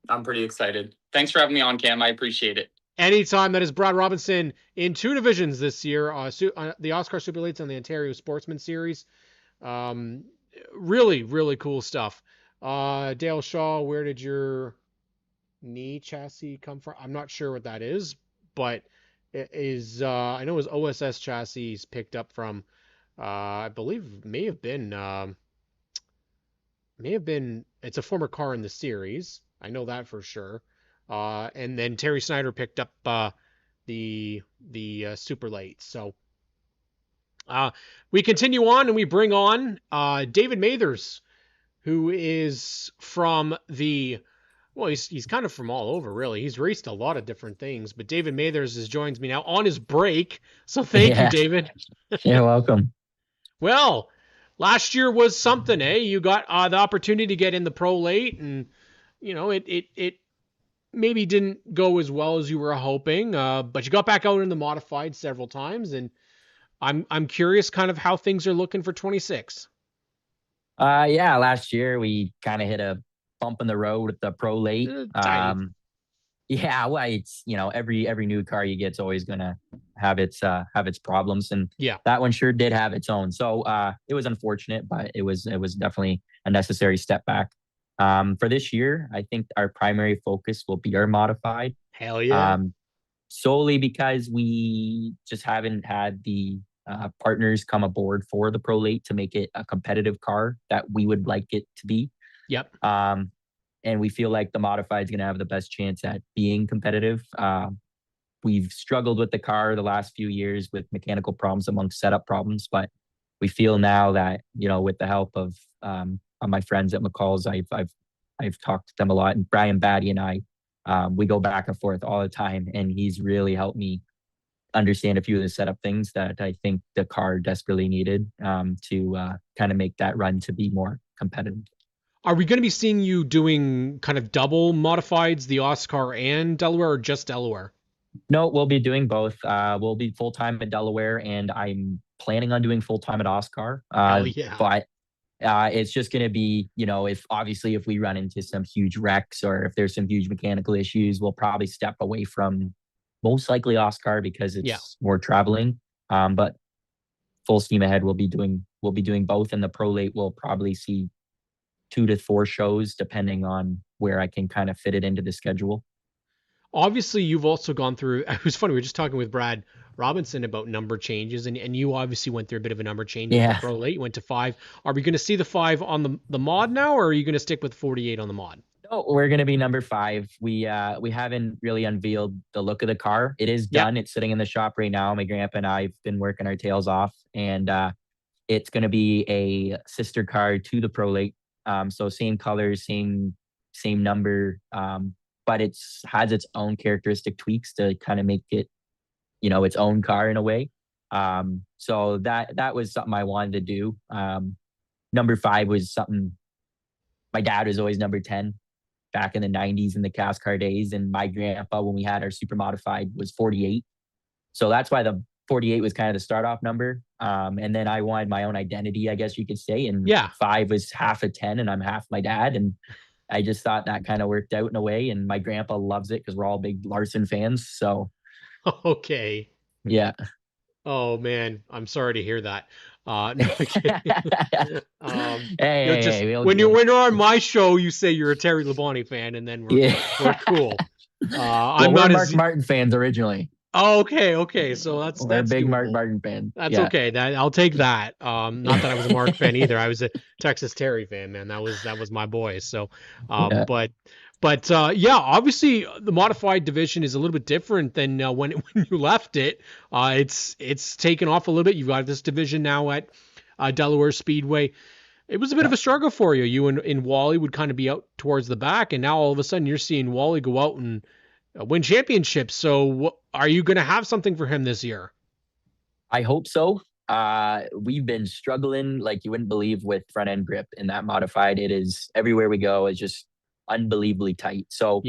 I'm pretty excited. Thanks for having me on, Cam. I appreciate it. Anytime. That is Brad Robinson in 2 divisions this year. The Oscar Super Lates and the Ontario Sportsman Series. Really, really cool stuff. Dale Shaw, where did your knee chassis come from? I'm not sure what that is, but it is I know his OSS chassis is picked up from I believe may have been it's a former car in the series. I know that for sure. And then Terry Snyder picked up the Super Late. So we continue on and we bring on David Mathers, who is from he's kind of from all over, really. He's raced a lot of different things, but David Mathers joins me now on his break. So thank you, David. You're welcome. Well, last year was something, eh? You got the opportunity to get in the Pro Late, and it maybe didn't go as well as you were hoping, but you got back out in the modified several times, and I'm curious kind of how things are looking for 26. Last year we kind of hit a bump in the road with the Pro Late. Yeah, well, it's every new car you get's always gonna have its problems, and Yeah. that one sure did have its own. So it was unfortunate, but it was definitely a necessary step back. For this year, I think our primary focus will be our modified. Hell yeah. Um, Solely because we just haven't had the partners come aboard for the Pro Late to make it a competitive car that we would like it to be. Yep. And we feel like the modified is going to have the best chance at being competitive. We've struggled with the car the last few years with mechanical problems amongst setup problems, but we feel now that with the help of my friends at McCall's, I've talked to them a lot, and Brian Batty and I, we go back and forth all the time, and he's really helped me understand a few of the setup things that I think the car desperately needed to kind of make that run to be more competitive. Are we going to be seeing you doing kind of double modifieds, the Oscar and Delaware, or just Delaware? No, we'll be doing both. We'll be full time at Delaware, and I'm planning on doing full time at Oscar. Hell yeah. But it's just going to be, if we run into some huge wrecks or if there's some huge mechanical issues, we'll probably step away from most likely Oscar because it's more traveling. But full steam ahead, we'll be doing both, and the Pro Late will probably see 2 to 4 shows depending on where I can kind of fit it into the schedule. Obviously, you've also gone through, it was funny, we were just talking with Brad Robinson about number changes, and you obviously went through a bit of a number change with the Pro Late. You went to 5. Are we going to see the 5 on the mod now, or are you going to stick with 48 on the mod? No, we're going to be number 5. We haven't really unveiled the look of the car. It is done. It's sitting in the shop right now. My grandpa and I have been working our tails off, and it's going to be a sister car to the Pro Late. So same colors, same number, but has its own characteristic tweaks to kind of make it, its own car in a way. So that was something I wanted to do. Number 5 was something my dad was always number 10 back in the 90s in the cast car days. And my grandpa, when we had our super modified, was 48. So that's why the 48 was kind of the start off number. And then I wanted my own identity, I guess you could say. And 5 was half a 10 and I'm half my dad. And I just thought that kind of worked out in a way. And my grandpa loves it because we're all big Larson fans. So. Okay. Yeah. Oh man, I'm sorry to hear that. No, kidding. When you're on my show, you say you're a Terry Labonte fan, and then we're cool. I'm not Mark Martin fans originally. Oh, okay. So that's big doable. Mark Martin fan. That's okay. I'll take that. Not that I was a Mark fan either. I was a Texas Terry fan, man. That was my boy. So, But obviously the modified division is a little bit different than when you left it. It's taken off a little bit. You've got this division now at Delaware Speedway. It was a bit of a struggle for you. You and Wally would kind of be out towards the back, and now all of a sudden you're seeing Wally go out and win championships. So are you going to have something for him this year? I hope so. We've been struggling like you wouldn't believe with front end grip in that modified. It is everywhere we go. It's just unbelievably tight. So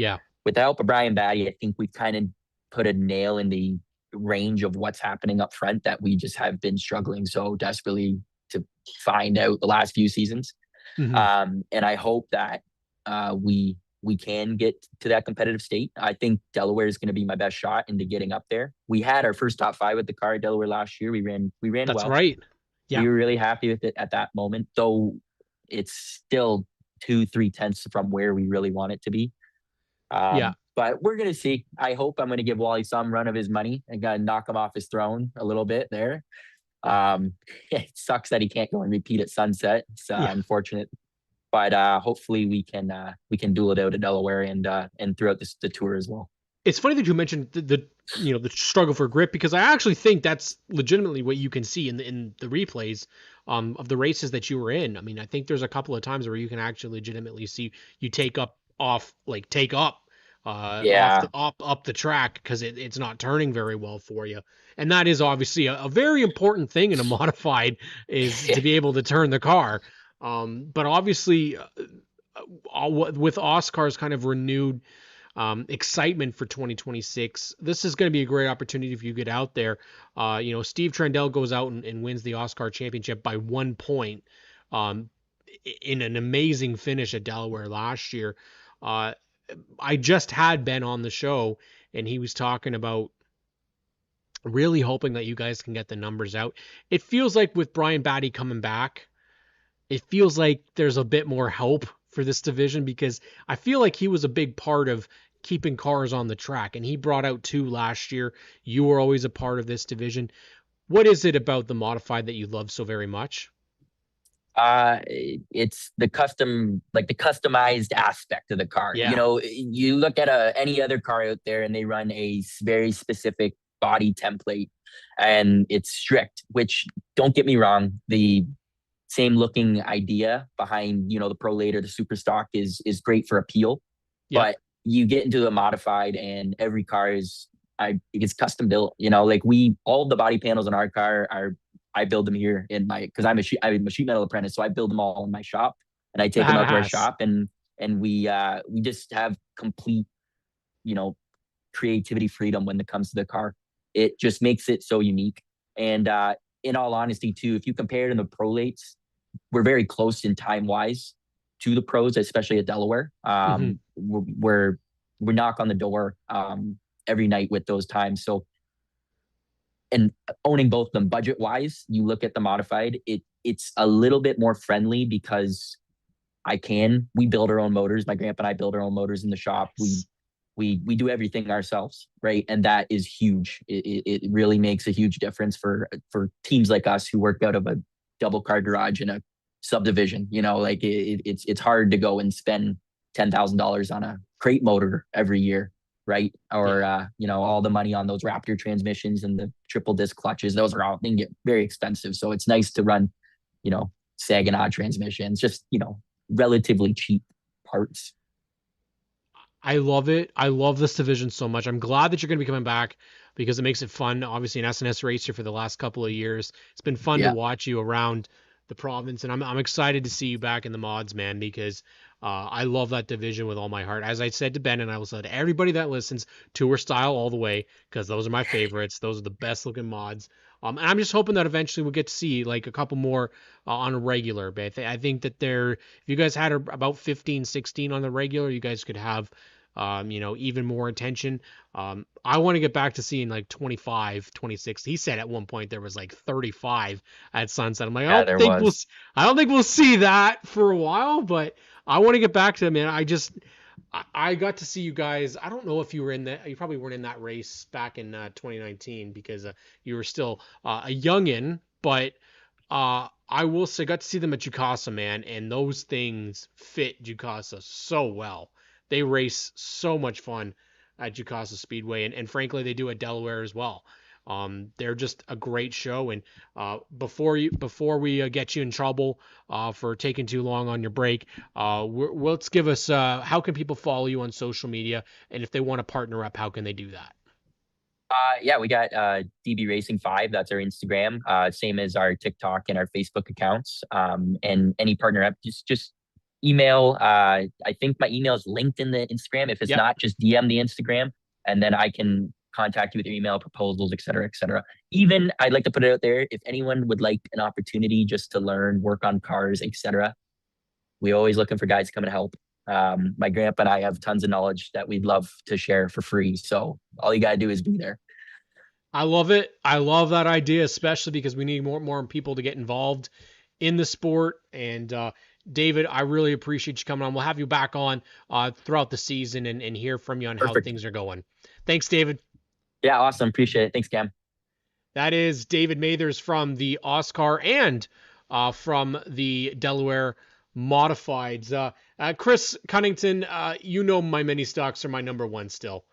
with the help of Brian Batty, I think we've kind of put a nail in the range of what's happening up front that we just have been struggling so desperately to find out the last few seasons. Mm-hmm. And I hope that we can get to that competitive state. I think Delaware is going to be my best shot into getting up there. We had our first top 5 with the car at Delaware last year. We ran That's well. Right. Yeah. We were really happy with it at that moment, though it's still 2-3 tenths from where we really want it to be. But we're going to see. I hope I'm going to give Wally some run of his money and got to knock him off his throne a little bit there. It sucks that he can't go and repeat at Sunset. It's unfortunate. But hopefully we can duel it out at Delaware and throughout the tour as well. It's funny that you mentioned the struggle for grip, because I actually think that's legitimately what you can see in the replays of the races that you were in. I mean, I think there's a couple of times where you can actually legitimately see you take up the track because it's not turning very well for you. And that is obviously a very important thing in a modified is to be able to turn the car. But obviously with Oscar's kind of renewed excitement for 2026, this is going to be a great opportunity if you get out there. Steve Trendell goes out and wins the Oscar championship by 1 point in an amazing finish at Delaware last year. I just had Ben on the show, and he was talking about really hoping that you guys can get the numbers out. It feels like with Brian Batty coming back, it feels like there's a bit more help for this division, because I feel like he was a big part of keeping cars on the track, and he brought out 2 last year. You were always a part of this division. What is it about the modified that you love so very much? It's the customized aspect of the car. Yeah. You look at any other car out there and they run a very specific body template, and it's strict, which, don't get me wrong, the same looking idea behind, the Pro Late or the Super Stock is great for appeal. Yeah. But you get into the modified and every car it's custom built. Like all of the body panels in our car I build them here because I'm a sheet metal apprentice, so I build them all in my shop, and I take them out to our shop, and we just have complete, creativity freedom when it comes to the car. It just makes it so unique. And in all honesty, too, if you compare it to the Pro Lates, we're very close in time wise to the pros, especially at Delaware. We're we knock on the door every night with those times. So, and owning both of them budget wise, you look at the modified, it's a little bit more friendly because we build our own motors. My grandpa and I build our own motors in the shop. We do everything ourselves, right? And that is huge. It really makes a huge difference for teams like us who work out of a double car garage in a subdivision. Like it's hard to go and spend $10,000 on a crate motor every year, right? Or all the money on those Raptor transmissions and the triple disc clutches. Those they can get very expensive. So it's nice to run, Saginaw transmissions, just relatively cheap parts. I love it. I love this division so much. I'm glad that you're going to be coming back, because it makes it fun. Obviously, an SNS racer for the last couple of years. It's been fun to watch you around the province, and I'm excited to see you back in the mods, man, because I love that division with all my heart. As I said to Ben, and I will say to everybody that listens, Tour Style all the way, because those are my favorites. Those are the best looking mods. And I'm just hoping that eventually we'll get to see like a couple more on a regular. But I think that if you guys had about 15, 16 on the regular, you guys could have even more attention. I want to get back to seeing like 25, 26. He said at one point there was like 35 at Sunset. I'm like, I don't think we'll see that for a while, but I want to get back to it, man. I got to see you guys. I don't know if you were in that. You probably weren't in that race back in 2019, because you were still a youngin. But I will say, I got to see them at Jukasa, man, and those things fit Jukasa so well. They race so much fun at Jukasa Speedway, and frankly, they do at Delaware as well. They're just a great show. And before we get you in trouble for taking too long on your break, let's give us how can people follow you on social media, and if they want to partner up, how can they do that? We got DB Racing 5. That's our Instagram. Same as our TikTok and our Facebook accounts. And any partner up, just email. I think my email is linked in the Instagram. If it's not, just DM the Instagram, and then I can contact you with your email, proposals, et cetera, et cetera. Even I'd like to put it out there, if anyone would like an opportunity just to learn, work on cars, et cetera, we're always looking for guys to come and help. My grandpa and I have tons of knowledge that we'd love to share for free. So all you got to do is be there. I love it. I love that idea, especially because we need more people to get involved in the sport. And David, I really appreciate you coming on. We'll have you back on throughout the season and hear from you on how things are going. Thanks, David. Yeah, awesome. Appreciate it. Thanks, Cam. That is David Mathers from the Oscar and from the Delaware Modifieds. Chris Cunnington, my mini stocks are my number one still.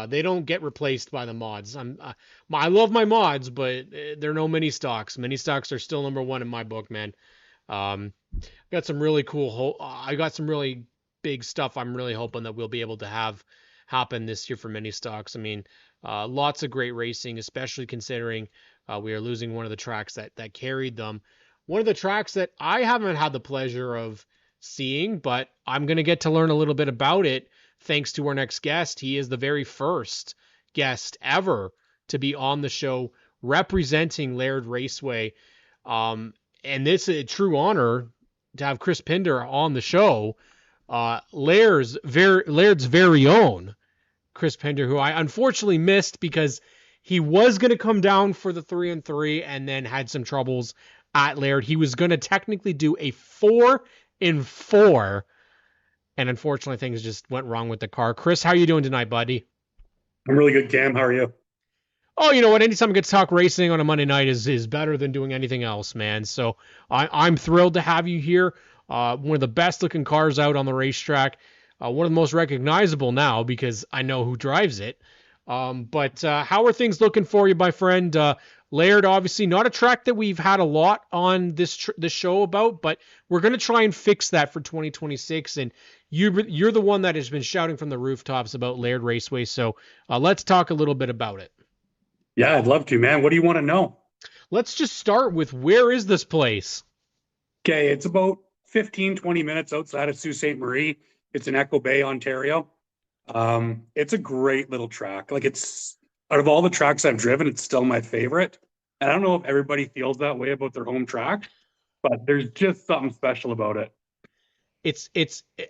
They don't get replaced by the mods. I love my mods, but they're no mini stocks. Mini stocks are still number one in my book, man. Got some really cool. I got some really big stuff. I'm really hoping that we'll be able to have happen this year for mini stocks. I mean, lots of great racing, especially considering we are losing one of the tracks that carried them. One of the tracks that I haven't had the pleasure of seeing, but I'm going to get to learn a little bit about it thanks to our next guest. He is the very first guest ever to be on the show representing Laird Raceway. And this is a true honor to have Chris Pinder on the show. Laird's very own Chris Pender, who I unfortunately missed because he was going to come down for the 3-3 and then had some troubles at Laird. He was going to technically do a 4-4, and unfortunately things just went wrong with the car. Chris, how are you doing tonight, buddy? I'm really good, Cam. How are you? Oh, you know what? Anytime I get to talk racing on a Monday night is better than doing anything else, man. So I'm thrilled to have you here. One of the best looking cars out on the racetrack. One of the most recognizable now because I know who drives it. But how are things looking for you, my friend? Laird, obviously not a track that we've had a lot on this show about, but we're going to try and fix that for 2026. And you're the one that has been shouting from the rooftops about Laird Raceway. So let's talk a little bit about it. Yeah, I'd love to, man. What do you want to know? Let's just start with, where is this place? Okay, it's about 15, 20 minutes outside of Sault Ste. Marie. It's in Echo Bay, Ontario. It's a great little track. Like, it's, out of all the tracks I've driven, it's still my favorite. And I don't know if everybody feels that way about their home track, but there's just something special about it. It's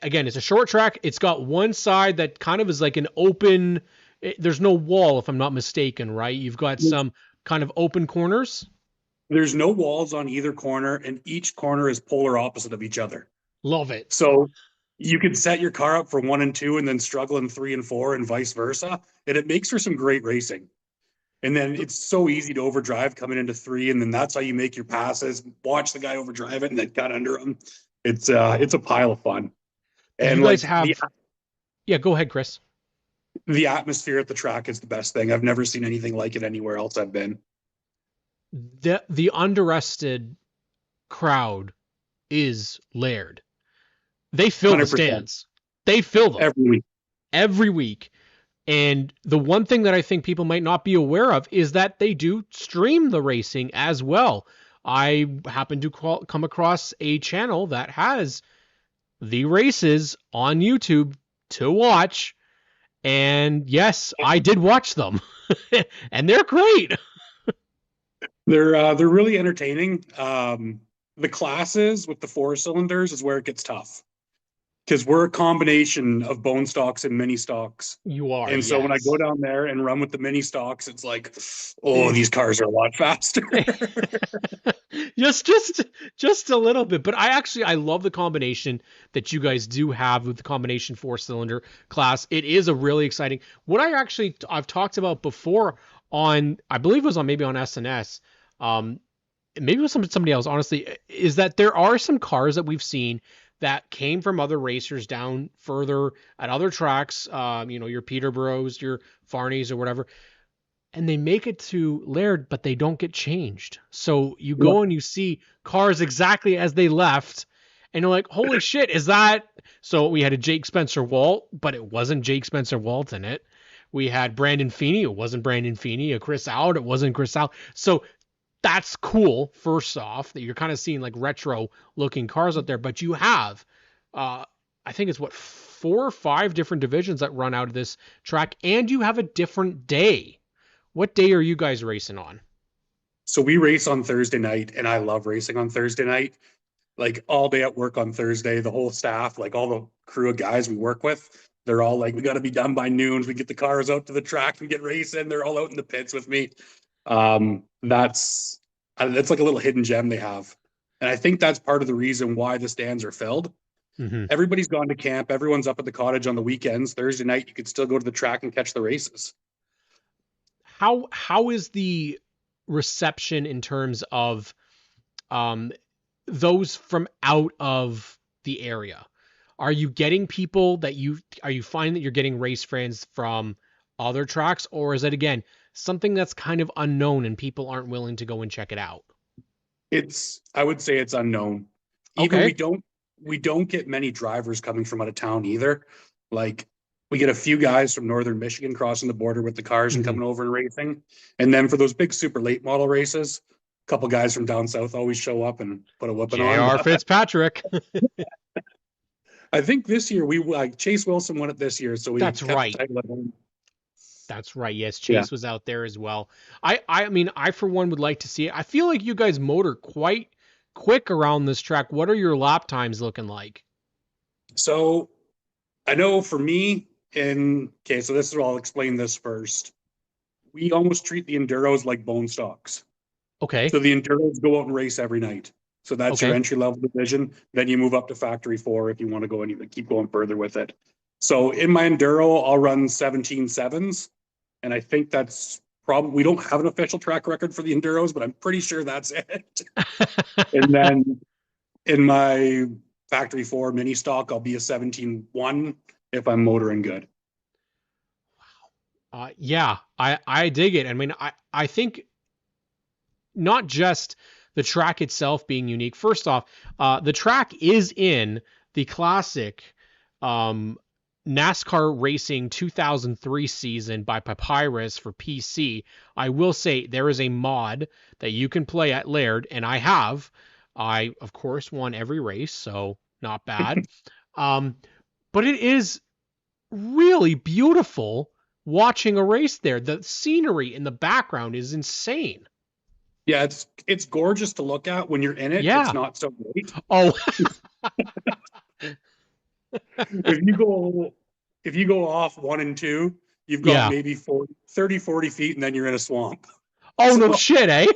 again, it's a short track. It's got one side that kind of is like an open, there's no wall, if I'm not mistaken, right? You've got some kind of open corners. There's no walls on either corner, and each corner is polar opposite of each other. Love it. So you could set your car up for 1 and 2 and then struggle in 3 and 4 and vice versa. And it makes for some great racing. And then it's so easy to overdrive coming into 3. And then that's how you make your passes, watch the guy overdrive it and then cut under him. It's a pile of fun. And you guys have, yeah, go ahead, Chris. The atmosphere at the track is the best thing. I've never seen anything like it anywhere else I've been. The underestimated crowd is Laird. They fill 100%. The stands. They fill them every week. And the one thing that I think people might not be aware of is that they do stream the racing as well. I happen to come across a channel that has the races on YouTube to watch. And yes, I did watch them. And they're great. They're really entertaining. The classes with the 4 cylinders is where it gets tough, because we're a combination of bone stocks and mini stocks. You are. And so when I go down there and run with the mini stocks, it's like, oh, these cars are a lot faster. just a little bit. But I love the combination that you guys do have with the combination 4-cylinder class. It is a really exciting. What I've talked about before on, I believe it was maybe on SNS, maybe it was somebody else, honestly, is that there are some cars that we've seen that came from other racers down further at other tracks, your Peterboroughs, your Farneys or whatever, and they make it to Laird, but they don't get changed. So you go and you see cars exactly as they left, and you're like, holy shit, is that? So we had a Jake Spencer Walt, but it wasn't Jake Spencer Walt in it. We had Brandon Feeney, it wasn't Brandon Feeney. A Chris Out, it wasn't Chris Out. So that's cool, first off, that you're kind of seeing like retro looking cars out there, but you have, I think it's 4 or 5 different divisions that run out of this track, and you have a different day. What day are you guys racing on? So we race on Thursday night, and I love racing on Thursday night. Like, all day at work on Thursday, the whole staff, like all the crew of guys we work with, they're all like, we got to be done by noon. We get the cars out to the track and get racing. They're all out in the pits with me. That's like a little hidden gem they have. And I think that's part of the reason why the stands are filled. Mm-hmm. Everybody's gone to camp. Everyone's up at the cottage on the weekends. Thursday night, you could still go to the track and catch the races. How is the reception in terms of those from out of the area? Are you getting people that you find that you're getting race fans from other tracks, or is it again something that's kind of unknown and people aren't willing to go and check it out? I would say it's unknown. Even we don't get many drivers coming from out of town either. Like, we get a few guys from northern Michigan crossing the border with the cars and coming over and racing. And then for those big super late model races, a couple guys from down south always show up and put a whooping on. J.R. Fitzpatrick. I think this year Chase Wilson won it this year, so that's right. That's right. Yes, Chase was out there as well. I mean, I for one would like to see it. I feel like you guys motor quite quick around this track. What are your lap times looking like? So I know for me, so this is, I'll explain this first. We almost treat the enduros like bone stocks. Okay. So the enduros go out and race every night. So that's your Okay. entry level division. Then you move up to factory 4 if you want to go and keep going further with it. So in my enduro, I'll run 17.7s. And I think that's probably, we don't have an official track record for the enduros, but I'm pretty sure that's it. And then in my factory 4 mini stock, I'll be a 17.1 if I'm motoring good. Yeah, I dig it. I mean, I think not just the track itself being unique. First off, the track is in the classic NASCAR Racing 2003 season by Papyrus for PC. I will say there is a mod that you can play at Laird, and I have. I, of course, won every race, so not bad. But it is really beautiful watching a race there. The scenery in the background is insane. Yeah, it's gorgeous to look at. When you're in it, it's Yeah. not so great. Oh, If you go off 1 and 2, you've got yeah. maybe 40 feet, and then you're in a swamp. Oh, no So, shit, eh?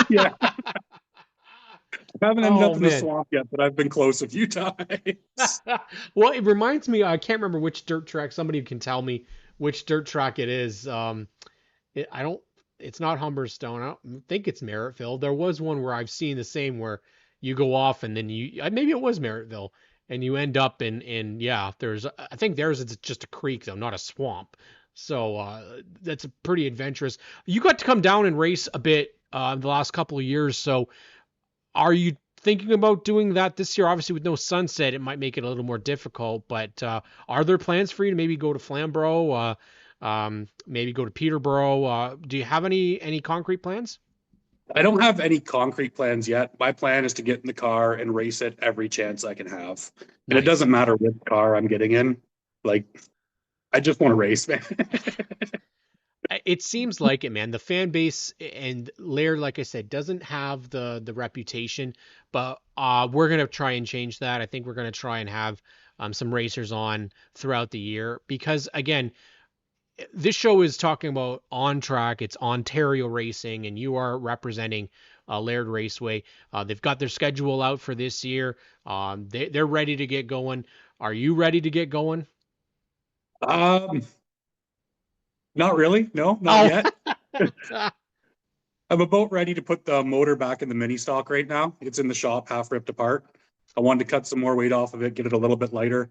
yeah. I haven't ended Oh, up in the man. swamp yet, but I've been close a few times. Well, it reminds me, I can't remember which dirt track. Somebody can tell me which dirt track it is. I don't, it's not Humberstone. I don't think it's Merrittville. There was one where I've seen the same where you go off and then maybe it was Merrittville and you end up yeah, I think theirs is just a creek though, not a swamp. So, that's a pretty adventurous. You got to come down and race a bit, the last couple of years. So are you thinking about doing that this year? Obviously with no sunset, it might make it a little more difficult, but, are there plans for you to maybe go to Flamborough, maybe go to Peterborough? Do you have any concrete plans? I don't have any concrete plans yet. My plan is to get in the car and race it every chance I can have. And it Nice. doesn't matter which car I'm getting in. Like, I just want to race, man. It seems like it, man. The fan base and Laird, like I said, doesn't have the reputation, but we're gonna try and change that. I think we're gonna try and have some racers on throughout the year because again, this show is talking about on track. It's Ontario racing, and you are representing Laird Raceway. They've got their schedule out for this year. They're ready to get going. Are you ready to get going? Not really. No, not yet. Oh. I'm about ready to put the motor back in the mini stock right now. It's in the shop, half ripped apart. I wanted to cut some more weight off of it, get it a little bit lighter.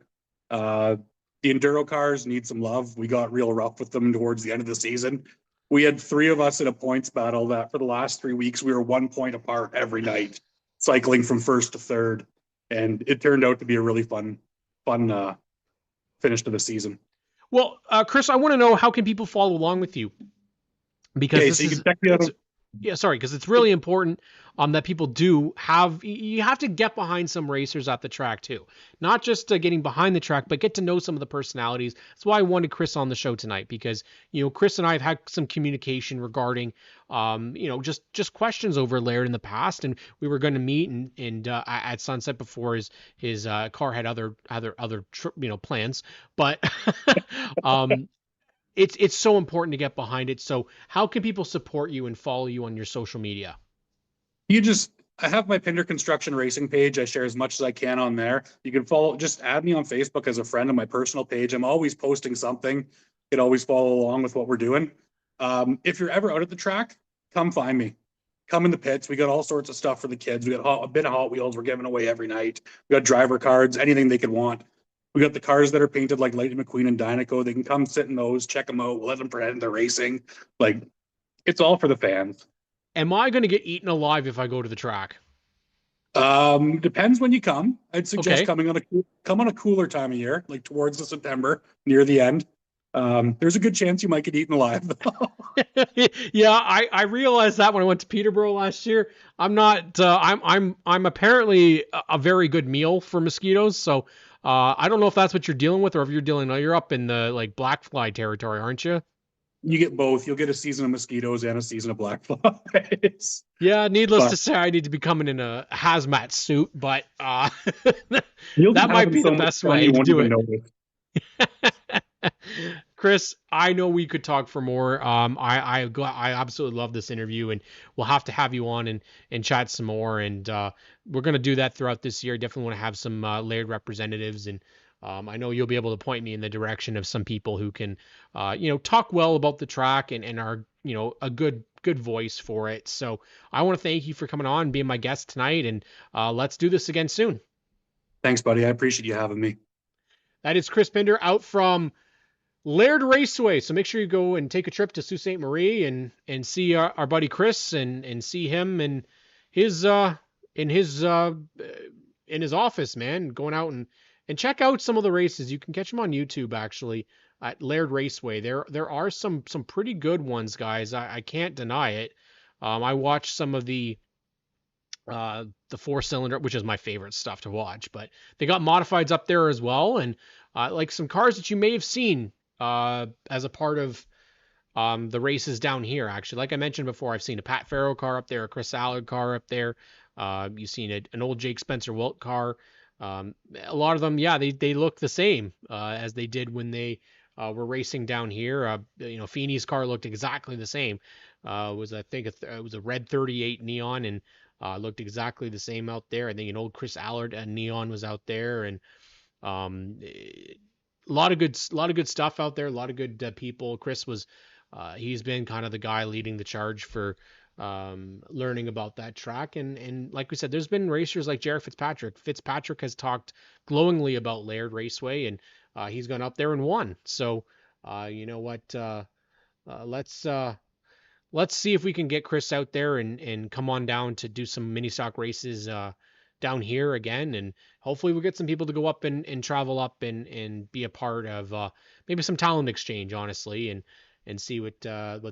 The enduro cars need some love. We got real rough with them towards the end of the season. We had 3 of us in a points battle that for the last 3 weeks, we were 1 point apart every night, cycling from first to third. And it turned out to be a really fun finish to the season. Well, Chris, I want to know how can people follow along with you? Because Okay, this so you is can check me out. yeah, sorry, because it's really important that people do have you have to get behind some racers at the track too, not just getting behind the track, but get to know some of the personalities. That's why I wanted Chris on the show tonight because Chris and I have had some communication regarding just questions over Laird in the past, and we were going to meet and at Sunset before his car had other plans, but it's so important to get behind it. So how can people support you and follow you on your social media? I have my Pinder Construction Racing page. I share as much as I can on there. You can just add me on Facebook as a friend on my personal page. I'm always posting something. You can always follow along with what we're doing. If you're ever out at the track, come find me. Come in the pits. We got all sorts of stuff for the kids. We got a bit of Hot Wheels we're giving away every night. We got driver cards, anything they could want. We got the cars that are painted like Lightning McQueen and Dynaco. They can come sit in those, check them out. We'll let them pretend they're racing. Like, it's all for the fans. Am I going to get eaten alive if I go to the track? Depends when you come. I'd suggest Okay. come on a cooler time of year, like towards the September, near the end. There's a good chance you might get eaten alive. Yeah, I realized that when I went to Peterborough last year. I'm not. I'm apparently a very good meal for mosquitoes. So I don't know if that's what you're dealing with, or if you're up in the like black fly territory, aren't you? You get both. You'll get a season of mosquitoes and a season of black flies. Yeah, needless But- to say, I need to be coming in a hazmat suit, but You'll that might having be the so much best fun way you to won't do even it. notice. Chris, I know we could talk for more. I absolutely love this interview, and we'll have to have you on and chat some more. And we're gonna do that throughout this year. Definitely want to have some Laird representatives, and I know you'll be able to point me in the direction of some people who can, talk well about the track and are a good voice for it. So I want to thank you for coming on and being my guest tonight, and let's do this again soon. Thanks, buddy. I appreciate you having me. That is Chris Pinder out from Laird Raceway. So make sure you go and take a trip to Sault Ste. Marie and see our buddy Chris and see him and his in his office, man. Going out and check out some of the races. You can catch them on YouTube actually at Laird Raceway. There are some pretty good ones, guys. I can't deny it. I watched some of the 4-cylinder, which is my favorite stuff to watch, but they got modifieds up there as well, and like some cars that you may have seen as a part of the races down here. Actually, like I mentioned before, I've seen a Pat Farrow car up there, a Chris Allard car up there. You've seen an old Jake Spencer Wilt car. A lot of them, yeah, they look the same as they did when they were racing down here. Feeney's car looked exactly the same. I think it was a red 38 neon, and looked exactly the same out there. I think an old Chris Allard neon was out there, and a lot of good stuff out there. A lot of good people. Chris was, he's been kind of the guy leading the charge for learning about that track. And like we said, there's been racers like Jared Fitzpatrick. Fitzpatrick has talked glowingly about Laird Raceway, and he's gone up there and won. So, you know what? Let's see if we can get Chris out there and come on down to do some mini stock races down here again, and hopefully we'll get some people to go up and travel up and be a part of maybe some talent exchange, honestly, and see what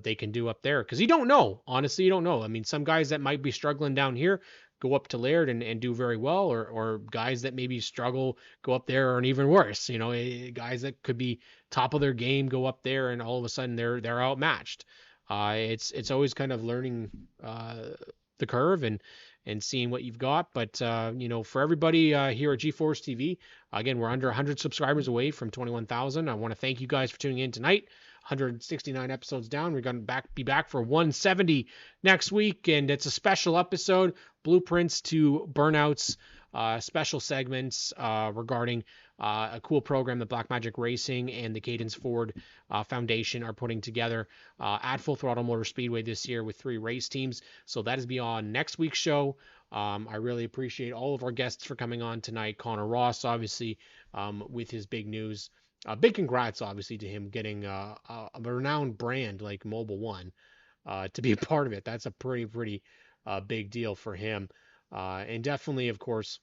they can do up there, because you don't know. Honestly, you don't know. I mean, some guys that might be struggling down here go up to Laird and do very well, or guys that maybe struggle go up there and even worse. Guys that could be top of their game go up there and all of a sudden they're outmatched. It's always kind of learning the curve and seeing what you've got. But for everybody here at G-Force TV, again, we're under 100 subscribers away from 21,000. I want to thank you guys for tuning in tonight. 169 episodes down. We're going to be back for 170 next week, and it's a special episode, Blueprints to Burnouts, special segments regarding a cool program that Blackmagic Racing and the Cadence Ford Foundation are putting together at Full Throttle Motor Speedway this year with 3 race teams. So that is beyond next week's show. I really appreciate all of our guests for coming on tonight. Connor Ross, obviously, with his big news. Big congrats, obviously, to him getting a renowned brand like Mobile One to be a part of it. That's a pretty big deal for him. And definitely, of course,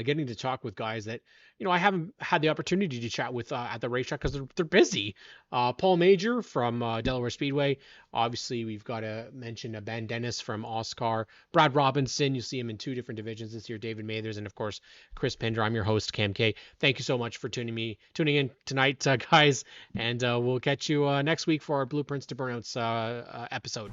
getting to talk with guys that I haven't had the opportunity to chat with at the racetrack because they're busy. Paul Major from Delaware Speedway. Obviously, we've got to mention Ben Dennis from Oscar. Brad Robinson, you see him in 2 different divisions this year. David Mathers, and of course Chris Pinder. I'm your host, Cam K. Thank you so much for tuning in tonight, guys, and we'll catch you next week for our Blueprints to Burnouts episode.